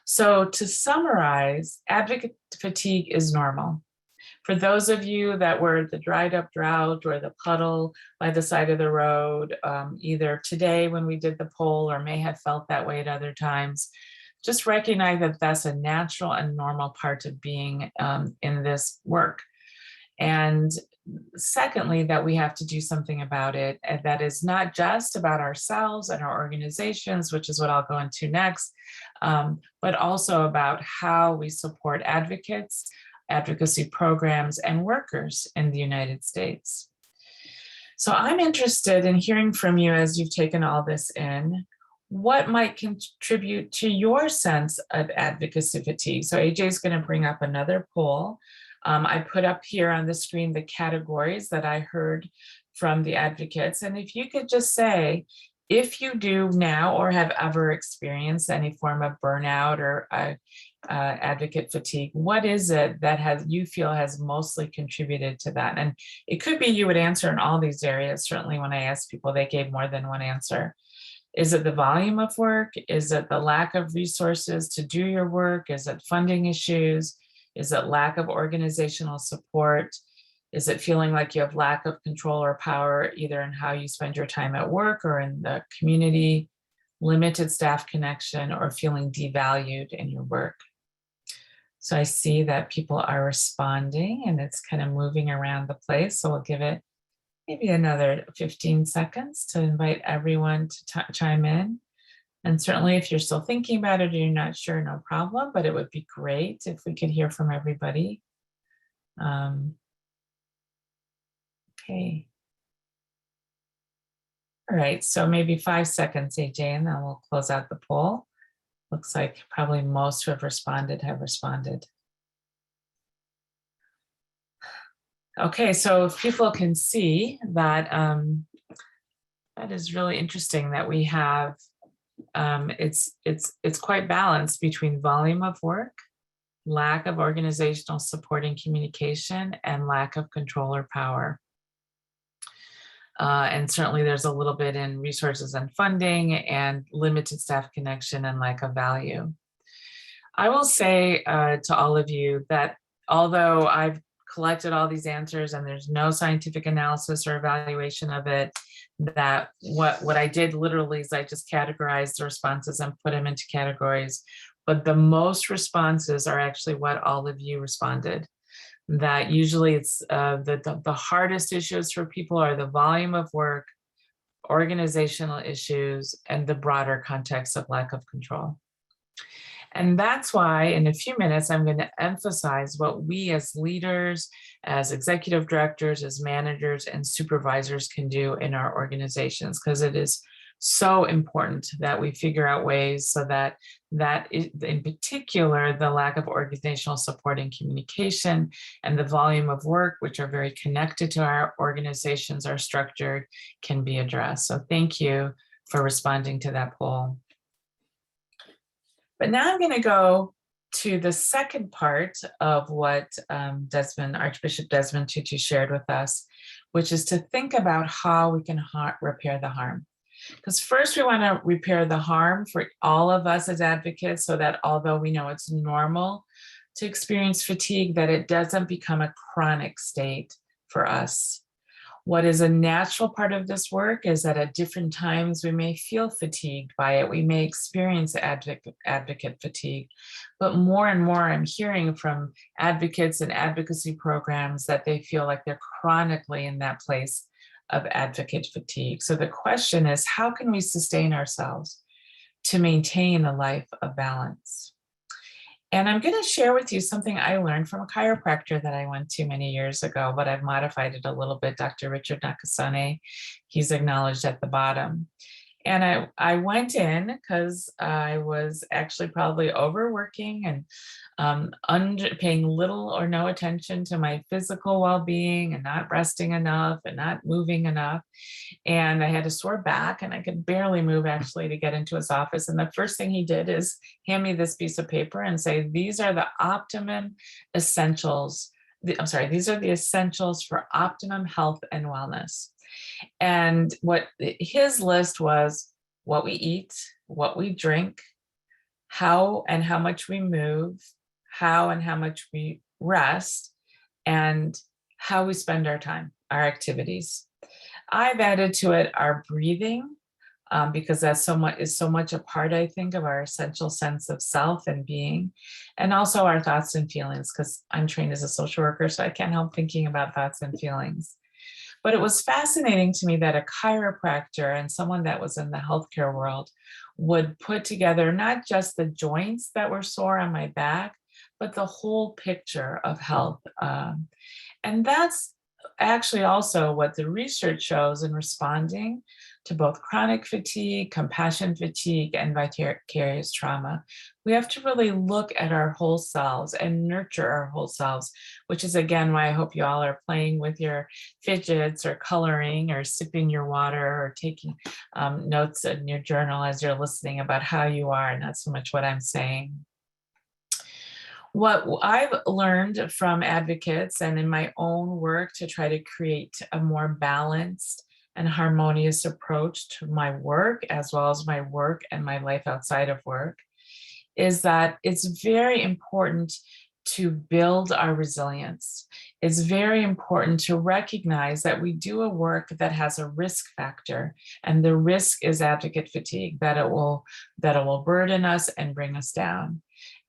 So to summarize, advocate fatigue is normal. For those of you that were at the dried up drought or the puddle by the side of the road, either today when we did the poll or may have felt that way at other times, just recognize that that's a natural and normal part of being in this work. And secondly, that we have to do something about it. And that is not just about ourselves and our organizations, which is what I'll go into next, but also about how we support advocates, advocacy programs, and workers in the United States. So I'm interested in hearing from you as you've taken all this in, what might contribute to your sense of advocacy fatigue. So AJ is going to bring up another poll. I put up here on the screen the categories that I heard from the advocates. And if you could just say, if you do now or have ever experienced any form of burnout or advocate fatigue, what is it that you feel has mostly contributed to that? And it could be you would answer in all these areas. Certainly when I asked people, they gave more than one answer. Is it the volume of work? Is it the lack of resources to do your work? Is it funding issues? Is it lack of organizational support? Is it feeling like you have lack of control or power, either in how you spend your time at work or in the community, limited staff connection, or feeling devalued in your work? So I see that people are responding and it's kind of moving around the place. So we'll give it maybe another 15 seconds to invite everyone to chime in. And certainly if you're still thinking about it or you're not sure, no problem, but it would be great if we could hear from everybody. Okay. All right, so maybe 5 seconds, AJ, and then we'll close out the poll. Looks like probably most who have responded have responded. Okay, so if people can see that, that is really interesting that we have, it's quite balanced between volume of work, lack of organizational support and communication, and lack of control or power. And certainly there's a little bit in resources and funding and limited staff connection and lack of value. I will say to all of you that although I've collected all these answers and there's no scientific analysis or evaluation of it, that what I did literally is I just categorized the responses and put them into categories. But the most responses are actually what all of you responded. That usually it's the hardest issues for people are the volume of work, organizational issues, and the broader context of lack of control. And that's why in a few minutes, I'm going to emphasize what we as leaders, as executive directors, as managers and supervisors can do in our organizations, because it is so important that we figure out ways so that in particular, the lack of organizational support and communication and the volume of work, which are very connected to our organizations, our structure, can be addressed. So thank you for responding to that poll. But now I'm going to go to the second part of what Archbishop Desmond Tutu shared with us, which is to think about how we can repair the harm. Because first we want to repair the harm for all of us as advocates so that although we know it's normal to experience fatigue, that it doesn't become a chronic state for us. What is a natural part of this work is that at different times we may feel fatigued by it. We may experience advocate fatigue, but more and more I'm hearing from advocates and advocacy programs that they feel like they're chronically in that place of advocate fatigue. So the question is, how can we sustain ourselves to maintain a life of balance? And I'm going to share with you something I learned from a chiropractor that I went to many years ago, but I've modified it a little bit, Dr. Richard Nakasone. He's acknowledged at the bottom. And I went in because I was actually probably overworking and paying little or no attention to my physical well-being and not resting enough and not moving enough. And I had a sore back and I could barely move actually to get into his office. And the first thing he did is hand me this piece of paper and say, these are the optimum essentials. These are the essentials for optimum health and wellness. And what his list was: what we eat, what we drink, how and how much we move, how and how much we rest, and how we spend our time, our activities. I've added to it our breathing, because that's so much a part, I think, of our essential sense of self and being, and also our thoughts and feelings, because I'm trained as a social worker, so I can't help thinking about thoughts and feelings. But it was fascinating to me that a chiropractor and someone that was in the healthcare world would put together not just the joints that were sore on my back, but the whole picture of health. And that's actually also what the research shows in responding to both chronic fatigue, compassion fatigue, and vicarious trauma. We have to really look at our whole selves and nurture our whole selves, which is again why I hope you all are playing with your fidgets or coloring or sipping your water or taking notes in your journal as you're listening about how you are, not so much what I'm saying. What I've learned from advocates and in my own work to try to create a more balanced and harmonious approach to my work, as well as my work and my life outside of work, is that it's very important to build our resilience. It's very important to recognize that we do a work that has a risk factor, and the risk is advocate fatigue, that it will burden us and bring us down.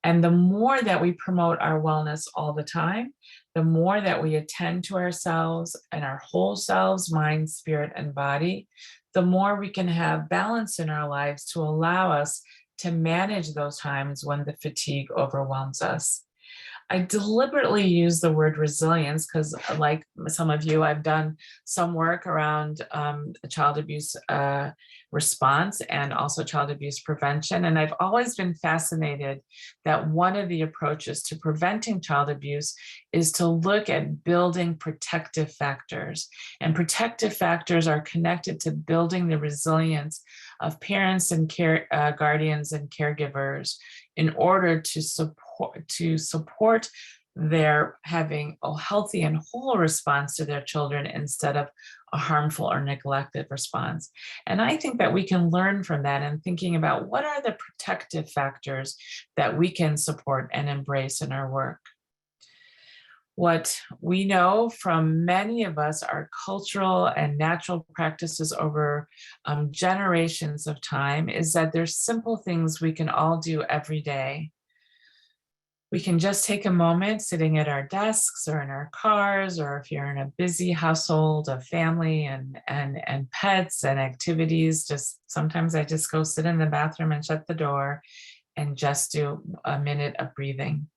And the more that we promote our wellness all the time, the more that we attend to ourselves and our whole selves, mind, spirit, and body, the more we can have balance in our lives to allow us to manage those times when the fatigue overwhelms us. I deliberately use the word resilience because, like some of you, I've done some work around child abuse response and also child abuse prevention. And I've always been fascinated that one of the approaches to preventing child abuse is to look at building protective factors. And protective factors are connected to building the resilience of parents and guardians and caregivers in order to support their having a healthy and whole response to their children instead of a harmful or neglected response. And I think that we can learn from that and thinking about what are the protective factors that we can support and embrace in our work. What we know from many of us are cultural and natural practices over generations of time is that there's simple things we can all do every day. We can just take a moment sitting at our desks or in our cars, or if you're in a busy household of family and pets and activities, just sometimes I just go sit in the bathroom and shut the door and just do a minute of breathing.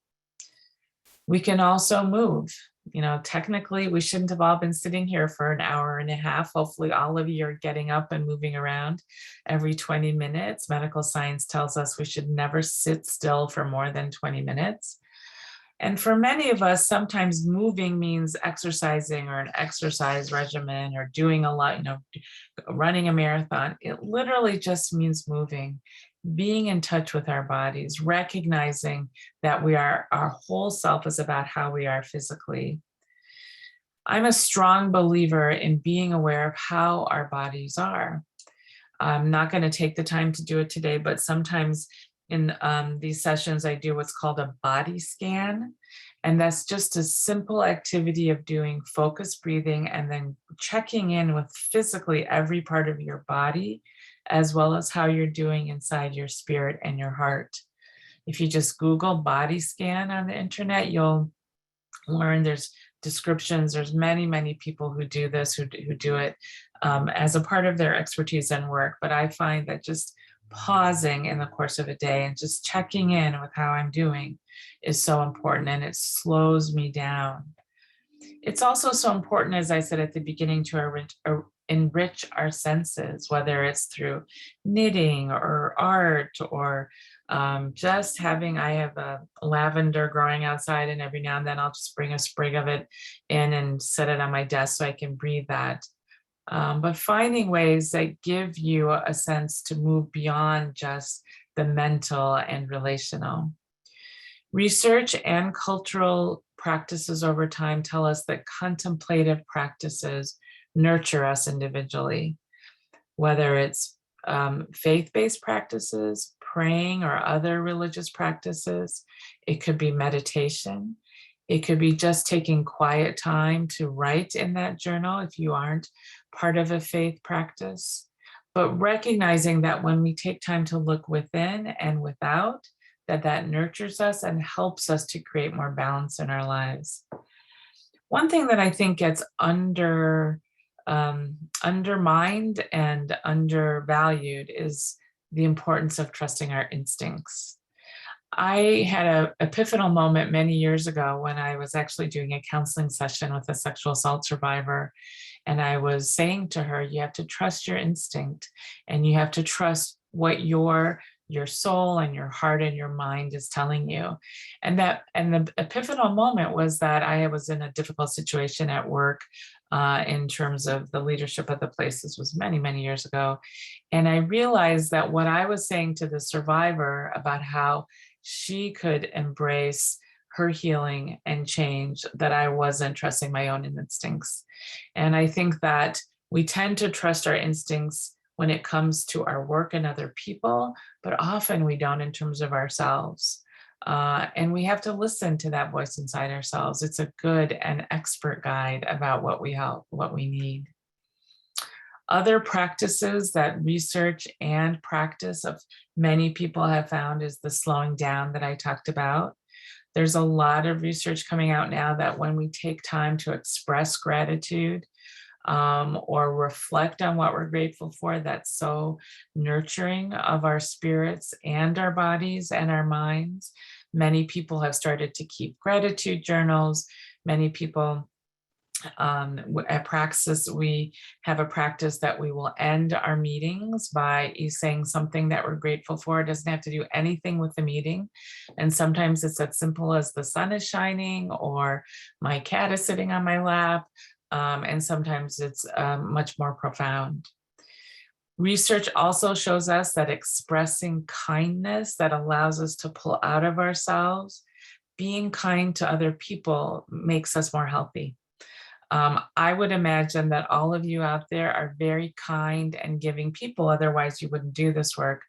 We can also move. You know, technically, we shouldn't have all been sitting here for an hour and a half. Hopefully, all of you are getting up and moving around every 20 minutes. Medical science tells us we should never sit still for more than 20 minutes. And for many of us, sometimes moving means exercising or an exercise regimen or doing a lot, running a marathon. It literally just means moving. Being in touch with our bodies, recognizing that our whole self is about how we are physically. I'm a strong believer in being aware of how our bodies are. I'm not going to take the time to do it today, but sometimes in these sessions, I do what's called a body scan. And that's just a simple activity of doing focused breathing and then checking in with physically every part of your body, as well as how you're doing inside your spirit and your heart. If you just Google body scan on the internet, you'll learn there's descriptions. There's many, many people who do this, who do it as a part of their expertise and work. But I find that just pausing in the course of a day and just checking in with how I'm doing is so important, and it slows me down. It's also so important, as I said at the beginning, to enrich our senses, whether it's through knitting or art or just having, I have a lavender growing outside, and every now and then I'll just bring a sprig of it in and set it on my desk so I can breathe that. But finding ways that give you a sense to move beyond just the mental and relational. Research and cultural practices over time tell us that contemplative practices nurture us individually, whether it's faith-based practices, praying, or other religious practices. It could be meditation. It could be just taking quiet time to write in that journal if you aren't part of a faith practice. But recognizing that when we take time to look within and without, that nurtures us and helps us to create more balance in our lives. One thing that I think gets undermined and undervalued is the importance of trusting our instincts. I had an epiphanal moment many years ago when I was actually doing a counseling session with a sexual assault survivor. And I was saying to her, you have to trust your instinct, and you have to trust what your soul and your heart and your mind is telling you. And the epiphanal moment was that I was in a difficult situation at work in terms of the leadership of the place. This was many, many years ago. And I realized that what I was saying to the survivor about how she could embrace her healing and change, that I wasn't trusting my own instincts. And I think that we tend to trust our instincts when it comes to our work and other people, but often we don't in terms of ourselves. And we have to listen to that voice inside ourselves. It's a good and expert guide about what we need. Other practices that research and practice of many people have found is the slowing down that I talked about. There's a lot of research coming out now that when we take time to express gratitude or reflect on what we're grateful for, that's so nurturing of our spirits and our bodies and our minds. Many people have started to keep gratitude journals. Many people at Praxis, we have a practice that we will end our meetings by saying something that we're grateful for. It doesn't have to do anything with the meeting. And sometimes it's as simple as the sun is shining or my cat is sitting on my lap. And sometimes it's much more profound. Research also shows us that expressing kindness that allows us to pull out of ourselves, being kind to other people makes us more healthy. I would imagine that all of you out there are very kind and giving people, otherwise you wouldn't do this work.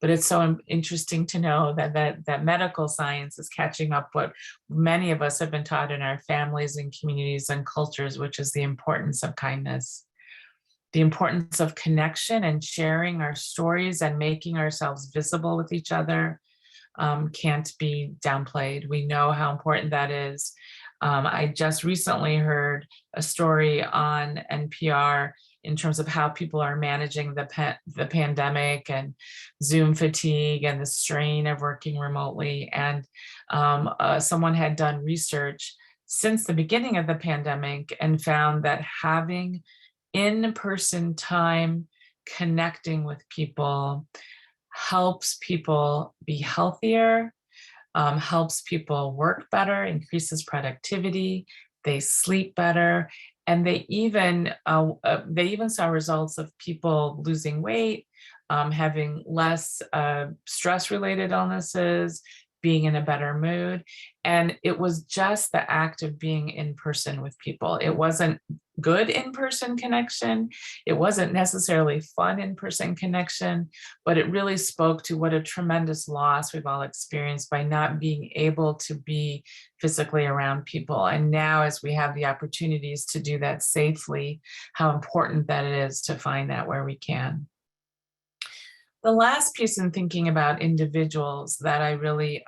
But it's so interesting to know that medical science is catching up what many of us have been taught in our families and communities and cultures, which is the importance of kindness, the importance of connection and sharing our stories and making ourselves visible with each other can't be downplayed. We know how important that is. I just recently heard a story on NPR in terms of how people are managing the pandemic and Zoom fatigue and the strain of working remotely. And someone had done research since the beginning of the pandemic and found that having in-person time connecting with people helps people be healthier, helps people work better, increases productivity, they sleep better, and they even saw results of people losing weight, having less stress-related illnesses, being in a better mood. And it was just the act of being in person with people. It wasn't good in-person connection. It wasn't necessarily fun in-person connection, but it really spoke to what a tremendous loss we've all experienced by not being able to be physically around people. And now, as we have the opportunities to do that safely, how important that it is to find that where we can. The last piece in thinking about individuals that I really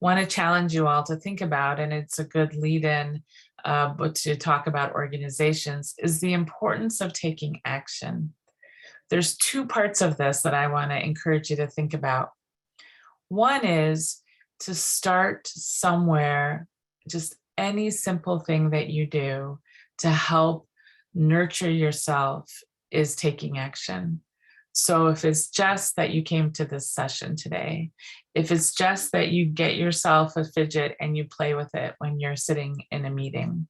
want to challenge you all to think about, and it's a good lead-in but to talk about organizations, is the importance of taking action. There's two parts of this that I want to encourage you to think about. One is to start somewhere, just any simple thing that you do to help nurture yourself is taking action. So if it's just that you came to this session today, if it's just that you get yourself a fidget and you play with it when you're sitting in a meeting,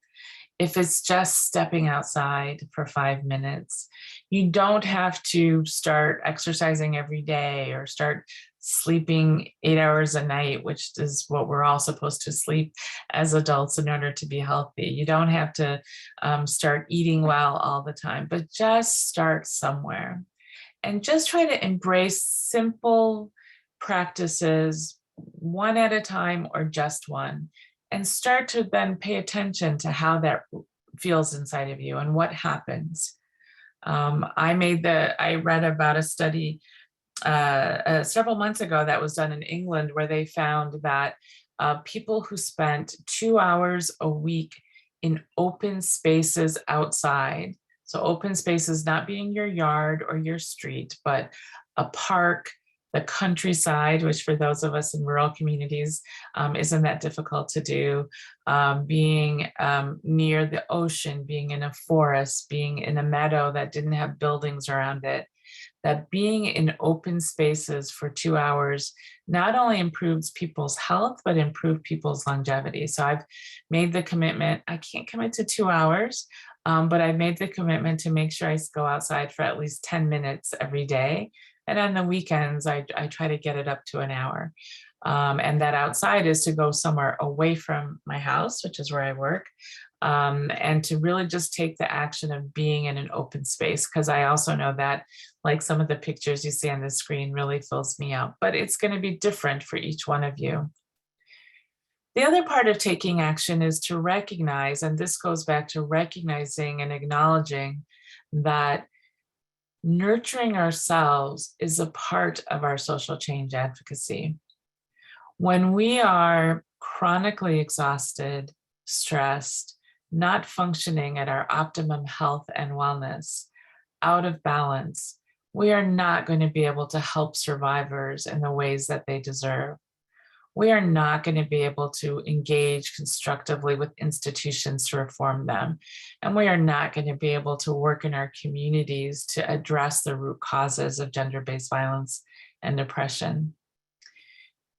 if it's just stepping outside for 5 minutes, you don't have to start exercising every day or start sleeping 8 hours a night, which is what we're all supposed to sleep as adults in order to be healthy. You don't have to start eating well all the time, but just start somewhere. And just try to embrace simple practices, one at a time or just one, and start to then pay attention to how that feels inside of you and what happens. I read about a study several months ago that was done in England where they found that people who spent 2 hours a week in open spaces outside, so open spaces not being your yard or your street, but a park, the countryside, which for those of us in rural communities isn't that difficult to do, being near the ocean, being in a forest, being in a meadow that didn't have buildings around it, that being in open spaces for 2 hours not only improves people's health, but improve people's longevity. So I've made the commitment, I can't commit to 2 hours, but I've made the commitment to make sure I go outside for at least 10 minutes every day. And on the weekends, I try to get it up to an hour. And that outside is to go somewhere away from my house, which is where I work, and to really just take the action of being in an open space. Because I also know that, like some of the pictures you see on the screen really fills me up, but it's going to be different for each one of you. The other part of taking action is to recognize, and this goes back to recognizing and acknowledging that nurturing ourselves is a part of our social change advocacy. When we are chronically exhausted, stressed, not functioning at our optimum health and wellness, out of balance, we are not going to be able to help survivors in the ways that they deserve. We are not going to be able to engage constructively with institutions to reform them. And we are not going to be able to work in our communities to address the root causes of gender-based violence and oppression.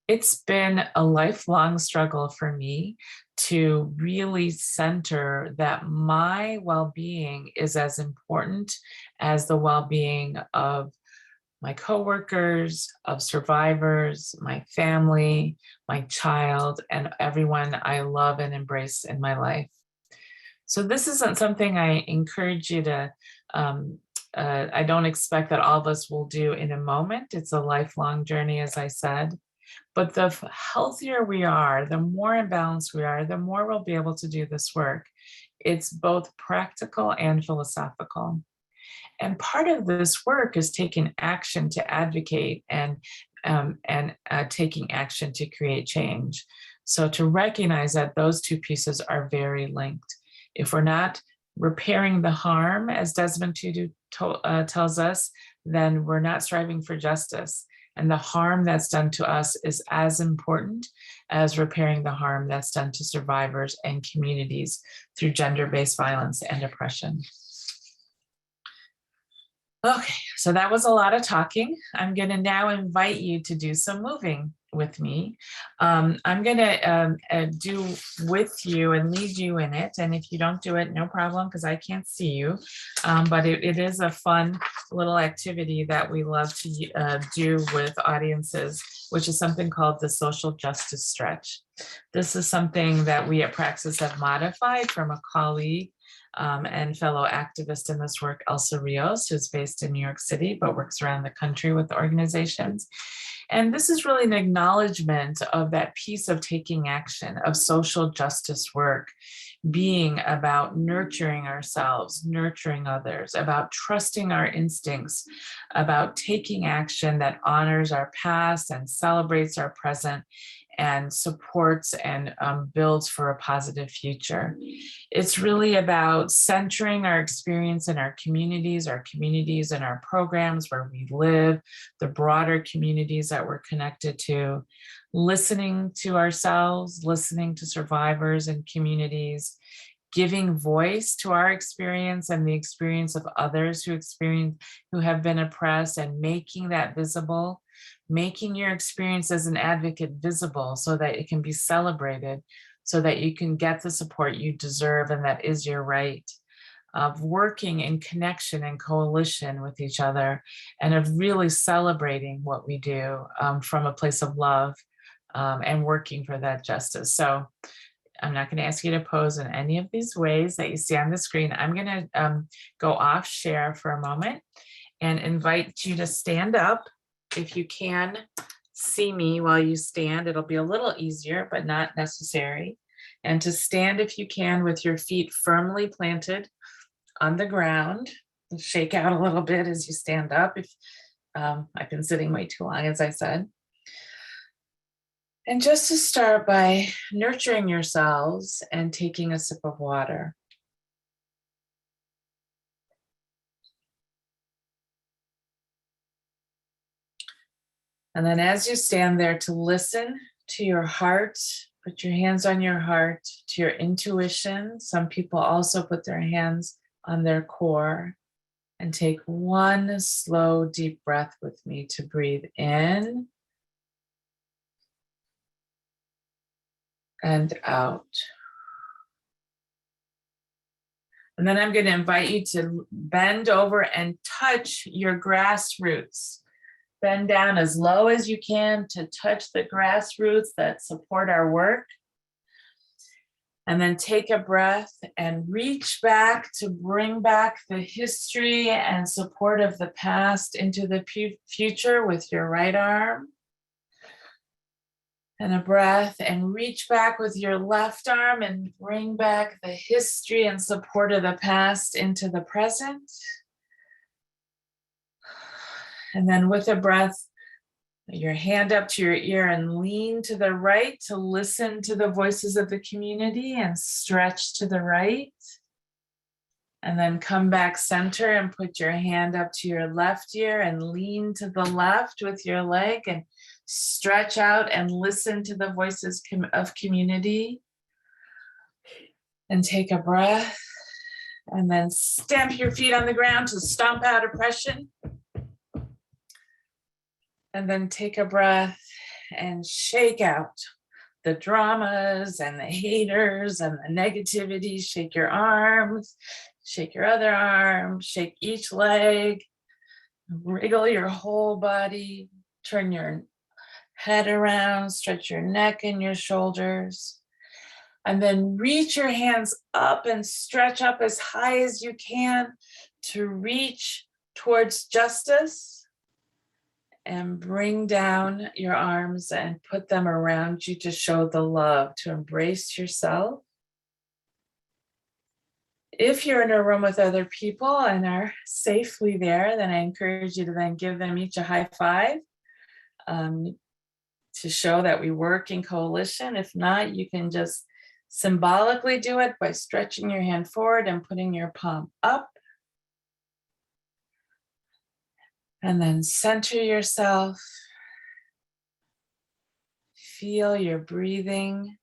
It's been a lifelong struggle for me to really center that my well-being is as important as the well-being of my coworkers, of survivors, my family, my child, and everyone I love and embrace in my life. So this isn't something I encourage you to, I don't expect that all of us will do in a moment. It's a lifelong journey, as I said. But the healthier we are, the more in balance we are, the more we'll be able to do this work. It's both practical and philosophical. And part of this work is taking action to advocate and taking action to create change. So to recognize that those two pieces are very linked. If we're not repairing the harm, as Desmond Tutu tells us, then we're not striving for justice. And the harm that's done to us is as important as repairing the harm that's done to survivors and communities through gender-based violence and oppression. Okay, so that was a lot of talking. I'm going to now invite you to do some moving with me. I'm going to do with you and lead you in it. And if you don't do it, no problem, because I can't see you. But it is a fun little activity that we love to do with audiences, which is something called the social justice stretch. This is something that we at Praxis have modified from a colleague and fellow activist in this work, Elsa Rios, who's based in New York City, but works around the country with organizations. And this is really an acknowledgement of that piece of taking action, of social justice work, being about nurturing ourselves, nurturing others, about trusting our instincts, about taking action that honors our past and celebrates our present, and supports and builds for a positive future. It's really about centering our experience in our communities and our programs where we live, the broader communities that we're connected to, listening to ourselves, listening to survivors and communities, giving voice to our experience and the experience of others who have been oppressed, and making that visible, making your experience as an advocate visible so that it can be celebrated, so that you can get the support you deserve and that is your right, of working in connection and coalition with each other, and of really celebrating what we do from a place of love and working for that justice. So I'm not going to ask you to pose in any of these ways that you see on the screen. I'm going to go off share for a moment and invite you to stand up. If you can see me while you stand, it'll be a little easier, but not necessary. And to stand if you can with your feet firmly planted on the ground. Shake out a little bit as you stand up. If I've been sitting way too long, as I said. And just to start by nurturing yourselves and taking a sip of water. And then as you stand there, to listen to your heart, put your hands on your heart, to your intuition. Some people also put their hands on their core, and take one slow, deep breath with me to breathe in and out. And then I'm going to invite you to bend over and touch your grassroots. Bend down as low as you can to touch the grassroots that support our work. And then take a breath and reach back to bring back the history and support of the past into the future with your right arm. And a breath, and reach back with your left arm and bring back the history and support of the past into the present. And then with a breath, your hand up to your ear and lean to the right to listen to the voices of the community and stretch to the right. And then come back center and put your hand up to your left ear and lean to the left with your leg and stretch out and listen to the voices of community. And take a breath and then stamp your feet on the ground to stomp out oppression. And then take a breath and shake out the dramas and the haters and the negativity. Shake your arms, shake your other arm, shake each leg, wriggle your whole body, turn your head around, stretch your neck and your shoulders. And then reach your hands up and stretch up as high as you can to reach towards justice. And bring down your arms and put them around you to show the love, to embrace yourself. If you're in a room with other people and are safely there, then I encourage you to then give them each a high five to show that we work in coalition. If not, you can just symbolically do it by stretching your hand forward and putting your palm up. And then center yourself. Feel your breathing,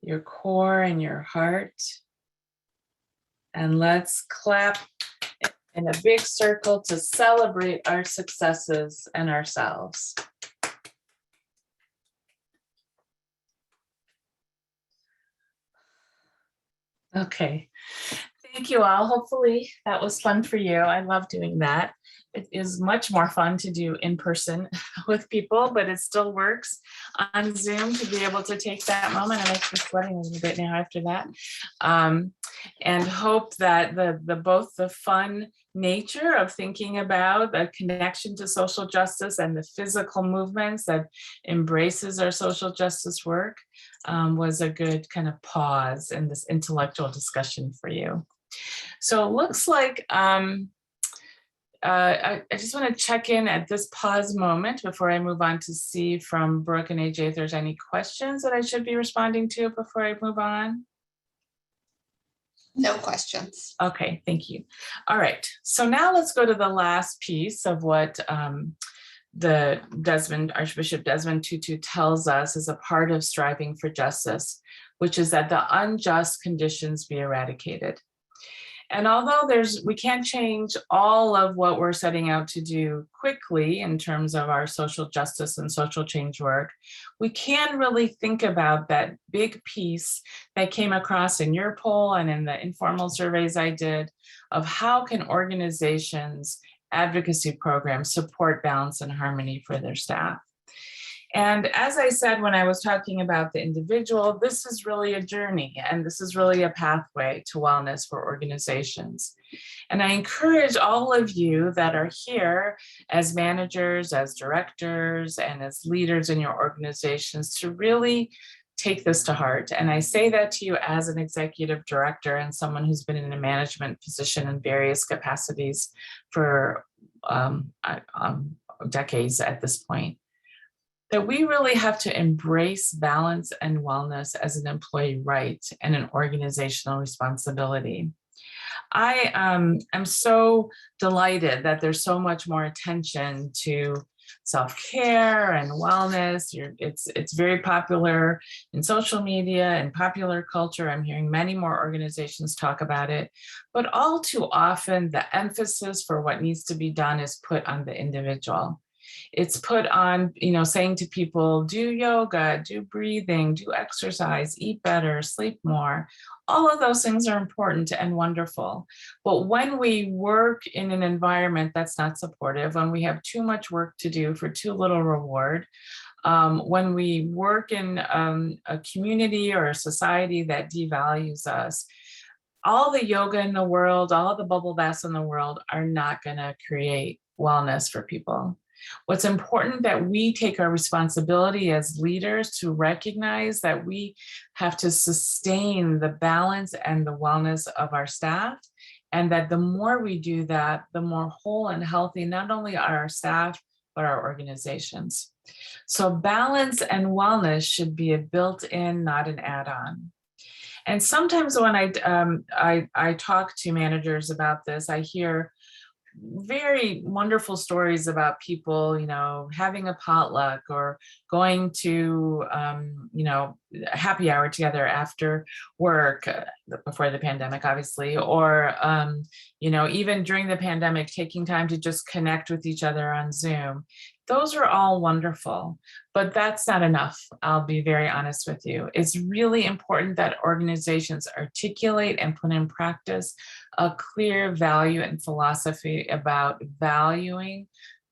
your core and your heart. And let's clap in a big circle to celebrate our successes and ourselves. Okay, thank you all. Hopefully that was fun for you. I love doing that. It is much more fun to do in person with people, but it still works on Zoom to be able to take that moment. I'm actually sweating a little bit now after that. And hope that both the fun nature of thinking about the connection to social justice and the physical movements that embraces our social justice work was a good kind of pause in this intellectual discussion for you. So it looks like I just want to check in at this pause moment before I move on to see from Brooke and AJ if there's any questions that I should be responding to before I move on. No questions. Okay, thank you. All right, so now let's go to the last piece of what Archbishop Desmond Tutu tells us is a part of striving for justice, which is that the unjust conditions be eradicated. And although we can't change all of what we're setting out to do quickly in terms of our social justice and social change work, we can really think about that big piece that came across in your poll and in the informal surveys I did of how can organizations, advocacy programs support balance and harmony for their staff. And as I said, when I was talking about the individual, this is really a journey, and this is really a pathway to wellness for organizations. And I encourage all of you that are here as managers, as directors, and as leaders in your organizations to really take this to heart. And I say that to you as an executive director and someone who's been in a management position in various capacities for decades at this point, that we really have to embrace balance and wellness as an employee right and an organizational responsibility. I am so delighted that there's so much more attention to self-care and wellness. It's very popular in social media and popular culture. I'm hearing many more organizations talk about it, but all too often the emphasis for what needs to be done is put on the individual. It's put on, saying to people, do yoga, do breathing, do exercise, eat better, sleep more. All of those things are important and wonderful. But when we work in an environment that's not supportive, when we have too much work to do for too little reward, when we work in a community or a society that devalues us, all the yoga in the world, all the bubble baths in the world are not going to create wellness for people. What's important that we take our responsibility as leaders to recognize that we have to sustain the balance and the wellness of our staff, and that the more we do that, the more whole and healthy not only are our staff, but our organizations. So balance and wellness should be a built-in, not an add-on. And sometimes when I talk to managers about this, I hear very wonderful stories about people, having a potluck or going to, happy hour together after work, before the pandemic, obviously, or, even during the pandemic, taking time to just connect with each other on Zoom. Those are all wonderful, but that's not enough. I'll be very honest with you. It's really important that organizations articulate and put in practice a clear value and philosophy about valuing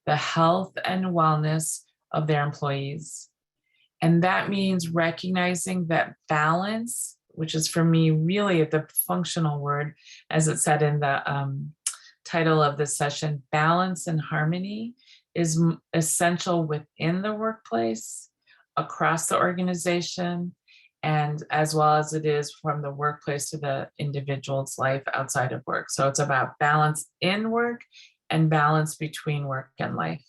the health and wellness of their employees. And that means recognizing that balance, which is for me really the functional word, as it said in the title of this session, balance and harmony is essential within the workplace, across the organization, and as well as it is from the workplace to the individual's life outside of work. So it's about balance in work and balance between work and life.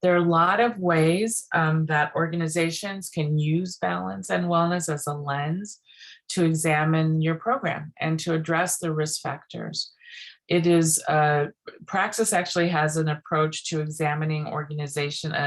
There are a lot of ways that organizations can use balance and wellness as a lens to examine your program and to address the risk factors. It is, Praxis actually has an approach to examining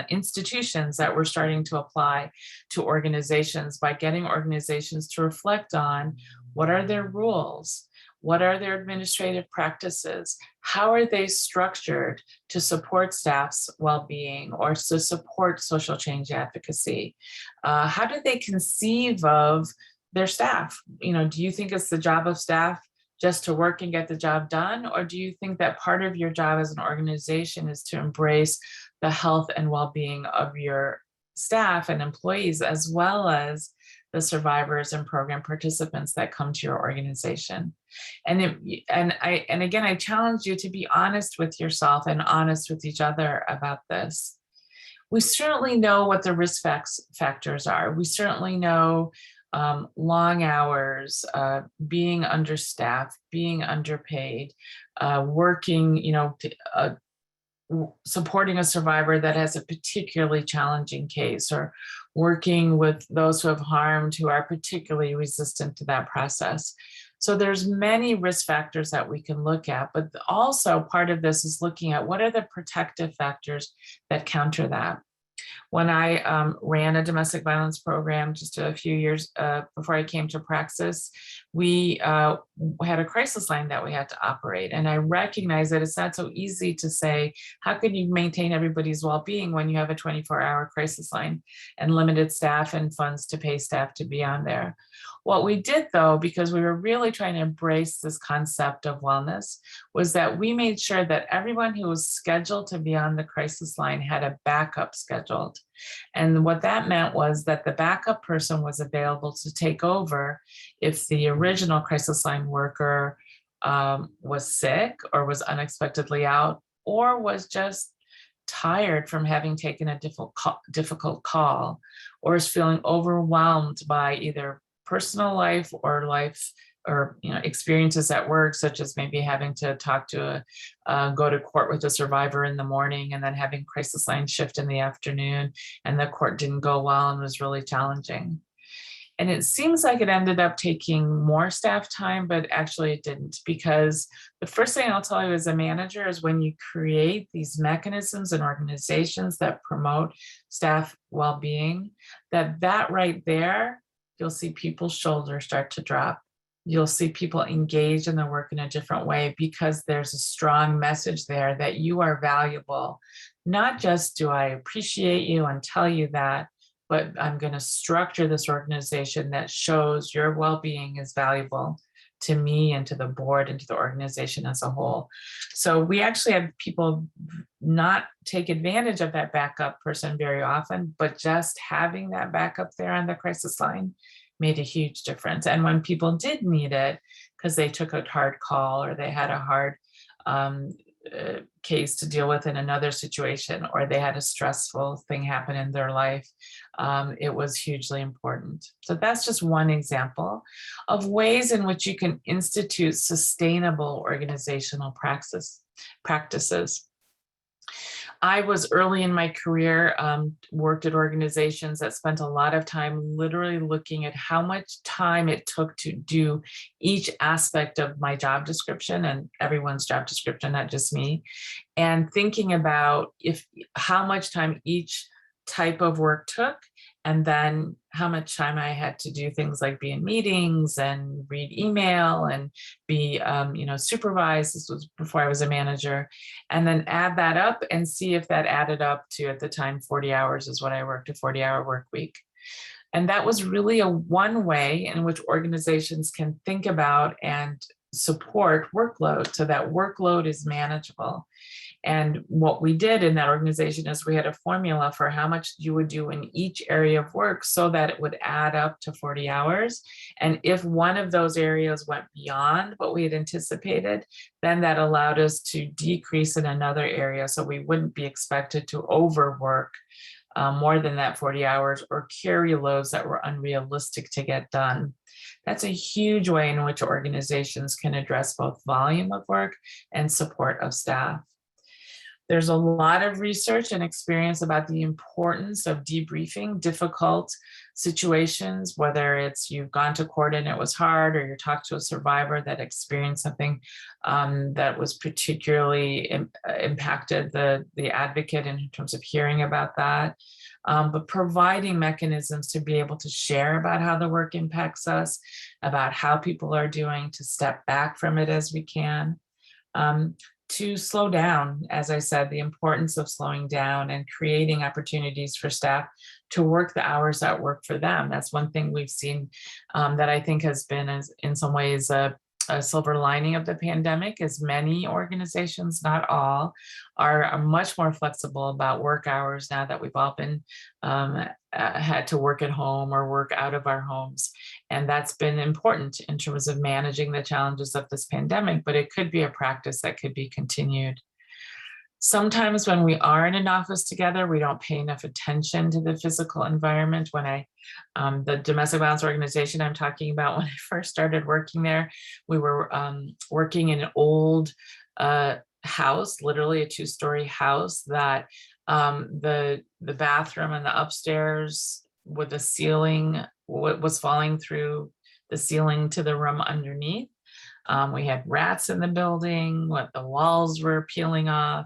institutions that we're starting to apply to organizations by getting organizations to reflect on what are their rules, what are their administrative practices, how are they structured to support staff's well-being or to support social change advocacy? How do they conceive of their staff? Do you think it's the job of staff just to work and get the job done? Or do you think that part of your job as an organization is to embrace the health and well-being of your staff and employees, as well as the survivors and program participants that come to your organization? And again, I challenge you to be honest with yourself and honest with each other about this. We certainly know what the risk factors are. We certainly know long hours, being understaffed, being underpaid, working, supporting a survivor that has a particularly challenging case, or working with those who have harmed who are particularly resistant to that process. So there's many risk factors that we can look at, but also part of this is looking at what are the protective factors that counter that. When I ran a domestic violence program just a few years before I came to Praxis, we had a crisis line that we had to operate. And I recognize that it's not so easy to say, how can you maintain everybody's well-being when you have a 24-hour crisis line and limited staff and funds to pay staff to be on there? What we did, though, because we were really trying to embrace this concept of wellness, was that we made sure that everyone who was scheduled to be on the crisis line had a backup scheduled. And what that meant was that the backup person was available to take over if the original crisis line worker was sick or was unexpectedly out, or was just tired from having taken a difficult call, or is feeling overwhelmed by either personal life or experiences at work, such as maybe having to go to court with a survivor in the morning and then having crisis line shift in the afternoon, and the court didn't go well and was really challenging. And it seems like it ended up taking more staff time, but actually it didn't, because the first thing I'll tell you as a manager is when you create these mechanisms and organizations that promote staff well-being, that right there, you'll see people's shoulders start to drop. You'll see people engage in the work in a different way, because there's a strong message there that you are valuable. Not just do I appreciate you and tell you that, but I'm going to structure this organization that shows your well-being is valuable to me and to the board and to the organization as a whole. So we actually have people not take advantage of that backup person very often, but just having that backup there on the crisis line made a huge difference. And when people did need it, because they took a hard call or they had a hard case to deal with in another situation, or they had a stressful thing happen in their life, it was hugely important. So that's just one example of ways in which you can institute sustainable organizational practices. I was early in my career, worked at organizations that spent a lot of time literally looking at how much time it took to do each aspect of my job description, and everyone's job description, not just me, and thinking about how much time each type of work took, and then how much time I had to do things like be in meetings and read email and be supervised. This was before I was a manager, and then add that up and see if that added up to, at the time, 40 hours is what I worked, a 40-hour work week. And that was really one way in which organizations can think about and support workload, so that workload is manageable. And what we did in that organization is we had a formula for how much you would do in each area of work so that it would add up to 40 hours. And if one of those areas went beyond what we had anticipated, then that allowed us to decrease in another area, so we wouldn't be expected to overwork more than that 40 hours or carry loads that were unrealistic to get done. That's a huge way in which organizations can address both volume of work and support of staff. There's a lot of research and experience about the importance of debriefing difficult situations, whether it's you've gone to court and it was hard, or you talked to a survivor that experienced something that was particularly impacted the advocate in terms of hearing about that. But providing mechanisms to be able to share about how the work impacts us, about how people are doing, to step back from it as we can. To slow down, as I said, the importance of slowing down and creating opportunities for staff to work the hours that work for them. That's one thing we've seen that I think has been, in some ways, a silver lining of the pandemic, is many organizations, not all, are much more flexible about work hours now that we've all been had to work at home or work out of our homes. And that's been important in terms of managing the challenges of this pandemic, but it could be a practice that could be continued. Sometimes when we are in an office together, we don't pay enough attention to the physical environment. When the domestic violence organization I'm talking about, when I first started working there, we were working in an old house, literally a 2-story house that the bathroom and the upstairs with the ceiling was falling through the ceiling to the room underneath. We had rats in the building, the walls were peeling off.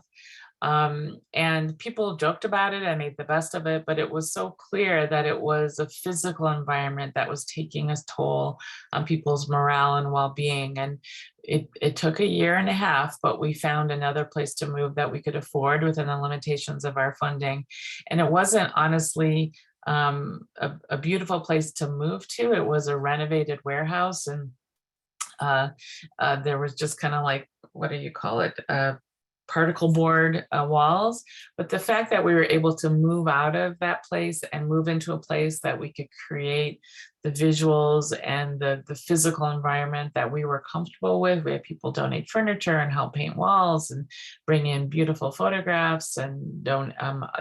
And people joked about it. I made the best of it, but it was so clear that it was a physical environment that was taking a toll on people's morale and well-being. And it took a year and a half, but we found another place to move that we could afford within the limitations of our funding. And it wasn't honestly a beautiful place to move to. It was a renovated warehouse, and there was just kind of like, what do you call it? Particle board walls. But the fact that we were able to move out of that place and move into a place that we could create the visuals and the physical environment that we were comfortable with. We had people donate furniture and help paint walls and bring in beautiful photographs, and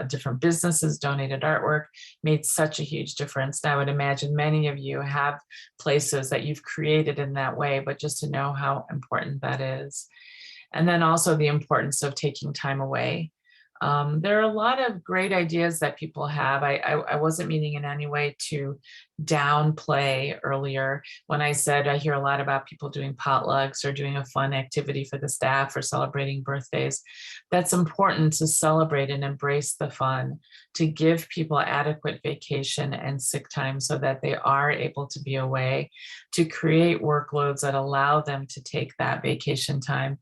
different businesses donated artwork, made such a huge difference. And I would imagine many of you have places that you've created in that way, but just to know how important that is. And then also the importance of taking time away. There are a lot of great ideas that people have. I wasn't meaning in any way to downplay earlier when I said I hear a lot about people doing potlucks or doing a fun activity for the staff or celebrating birthdays. That's important to celebrate and embrace the fun, to give people adequate vacation and sick time so that they are able to be away, to create workloads that allow them to take that vacation time,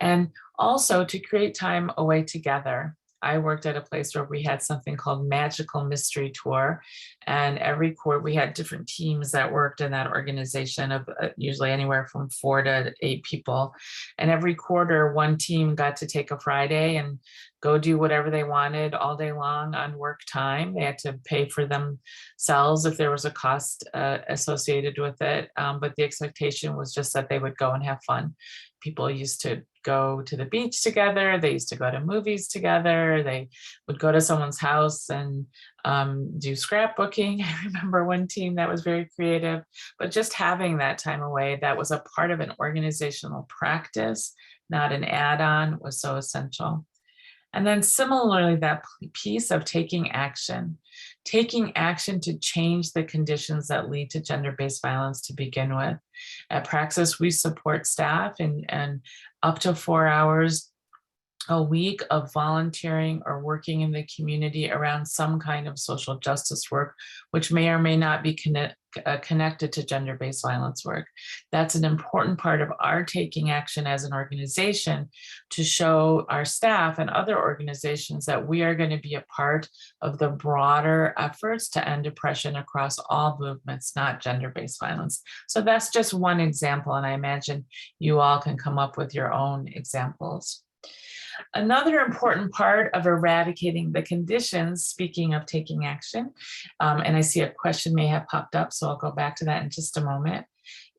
and also to create time away together. I worked at a place where we had something called Magical Mystery Tour, and every quarter we had different teams that worked in that organization of usually anywhere from 4 to 8 people. And every quarter, one team got to take a Friday and go do whatever they wanted all day long on work time. They had to pay for themselves if there was a cost associated with it. But the expectation was just that they would go and have fun. People used to go to the beach together. They used to go to movies together. They would go to someone's house and do scrapbooking. I remember one team that was very creative, but just having that time away that was a part of an organizational practice, not an add-on, was so essential. And then similarly, that piece of taking action to change the conditions that lead to gender-based violence to begin with. At Praxis, we support staff and up to 4 hours a week of volunteering or working in the community around some kind of social justice work, which may or may not be connected to gender-based violence work. That's an important part of our taking action as an organization to show our staff and other organizations that we are going to be a part of the broader efforts to end oppression across all movements, not gender-based violence. So that's just one example, and I imagine you all can come up with your own examples. Another important part of eradicating the conditions, speaking of taking action, and I see a question may have popped up, so I'll go back to that in just a moment,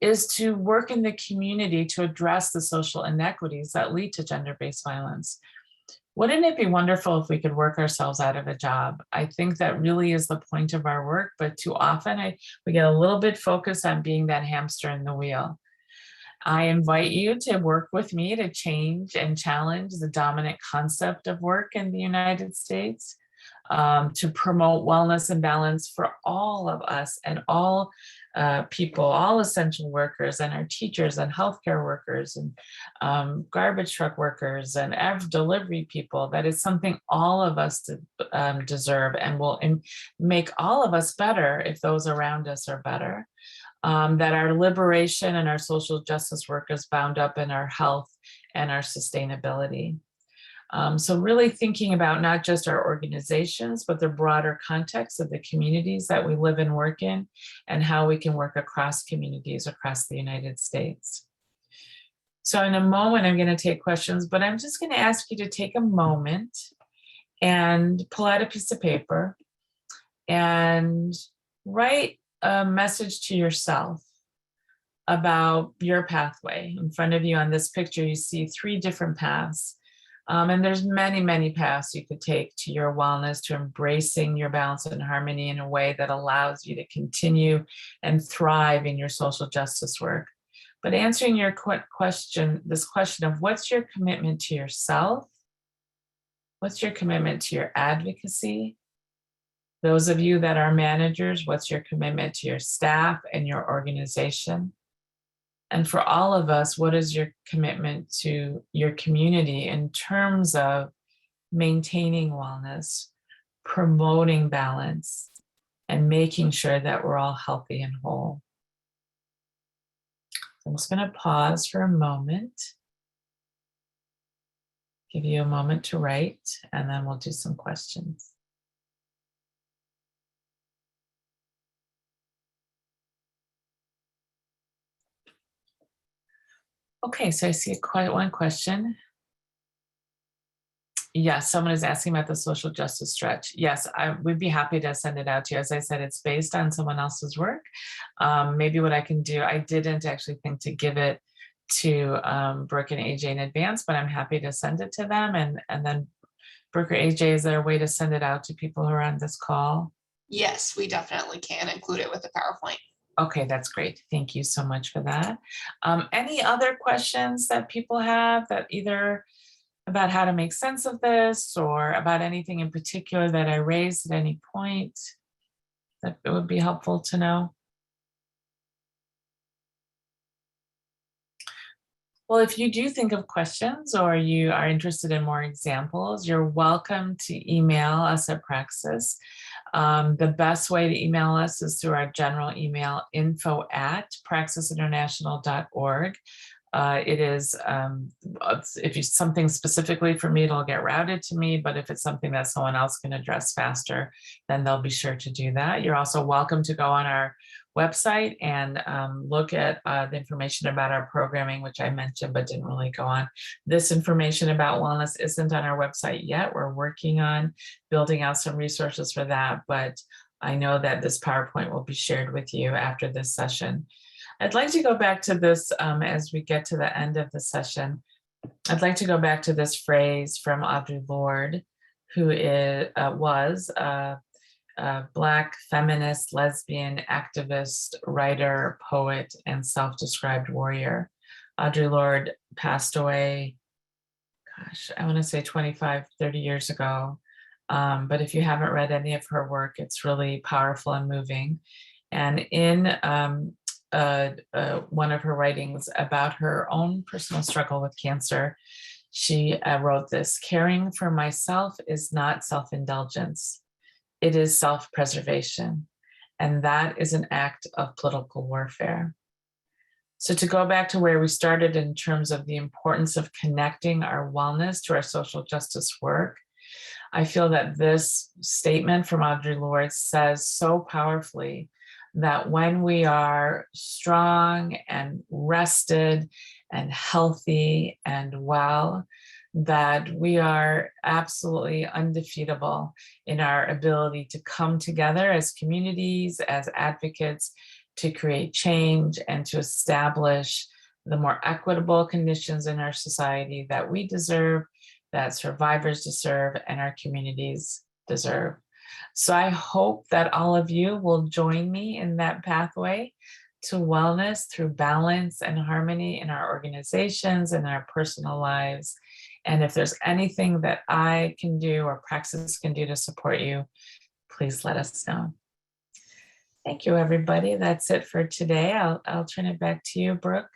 is to work in the community to address the social inequities that lead to gender-based violence. Wouldn't it be wonderful if we could work ourselves out of a job? I think that really is the point of our work, but too often we get a little bit focused on being that hamster in the wheel. I invite you to work with me to change and challenge the dominant concept of work in the United States, to promote wellness and balance for all of us and all people, all essential workers, and our teachers and healthcare workers and garbage truck workers and delivery people. That is something all of us deserve and will make all of us better if those around us are better. That our liberation and our social justice work is bound up in our health and our sustainability. So really thinking about not just our organizations, but the broader context of the communities that we live and work in, and how we can work across communities across the United States. So in a moment, I'm going to take questions, but I'm just going to ask you to take a moment and pull out a piece of paper and write a message to yourself about your pathway. In front of you on this picture, you see 3 different paths. And there's many, many paths you could take to your wellness, to embracing your balance and harmony in a way that allows you to continue and thrive in your social justice work. But answering your question, this question of what's your commitment to yourself? What's your commitment to your advocacy? Those of you that are managers, what's your commitment to your staff and your organization? And for all of us, what is your commitment to your community in terms of maintaining wellness, promoting balance, and making sure that we're all healthy and whole? So I'm just going to pause for a moment, give you a moment to write, and then we'll do some questions. Okay, so I see one question. Yes, someone is asking about the social justice stretch. Yes, I would be happy to send it out to you. As I said, it's based on someone else's work. Maybe what I can do, I didn't actually think to give it to Brooke and AJ in advance, but I'm happy to send it to them. And then Brooke or AJ, is there a way to send it out to people who are on this call? Yes, we definitely can include it with the PowerPoint. Okay, that's great. Thank you so much for that. Any other questions that people have, that either about how to make sense of this or about anything in particular that I raised at any point that it would be helpful to know? Well, if you do think of questions or you are interested in more examples, you're welcome to email us at Praxis. The best way to email us is through our general email, info@praxisinternational.org. It is, if it's something specifically for me, it'll get routed to me, but if it's something that someone else can address faster, then they'll be sure to do that. You're also welcome to go on our website and look at the information about our programming, which I mentioned but didn't really go on. This information about wellness isn't on our website yet. We're working on building out some resources for that, but I know that this PowerPoint will be shared with you after this session. I'd like to go back to this as we get to the end of the session. I'd like to go back to this phrase from Audre Lorde, who was a Black feminist, lesbian, activist, writer, poet, and self-described warrior. Audre Lorde passed away, gosh, I want to say 25, 30 years ago. But if you haven't read any of her work, it's really powerful and moving. And in one of her writings about her own personal struggle with cancer, she wrote this: "Caring for myself is not self-indulgence. It is self-preservation, and that is an act of political warfare." So to go back to where we started in terms of the importance of connecting our wellness to our social justice work, I feel that this statement from Audre Lorde says so powerfully that when we are strong and rested and healthy and well, that we are absolutely undefeatable in our ability to come together as communities, as advocates, to create change and to establish the more equitable conditions in our society that we deserve, that survivors deserve, and our communities deserve. So I hope that all of you will join me in that pathway to wellness through balance and harmony in our organizations and our personal lives. And if there's anything that I can do or Praxis can do to support you, please let us know. Thank you, everybody. That's it for today. I'll turn it back to you, Brooke.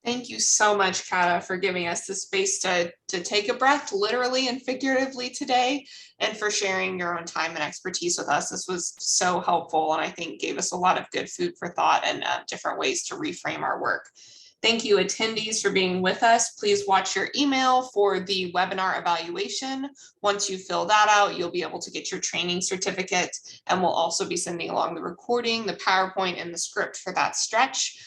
Thank you so much, Kata, for giving us the space to take a breath, literally and figuratively today, and for sharing your own time and expertise with us. This was so helpful, and I think gave us a lot of good food for thought and different ways to reframe our work. Thank you, attendees, for being with us. Please watch your email for the webinar evaluation. Once you fill that out, you'll be able to get your training certificate, and we'll also be sending along the recording, the PowerPoint, and the script for that stretch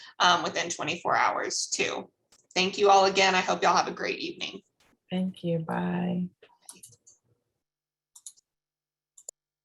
within 24 hours too. Thank you all again. I hope y'all have a great evening. Thank you. Bye.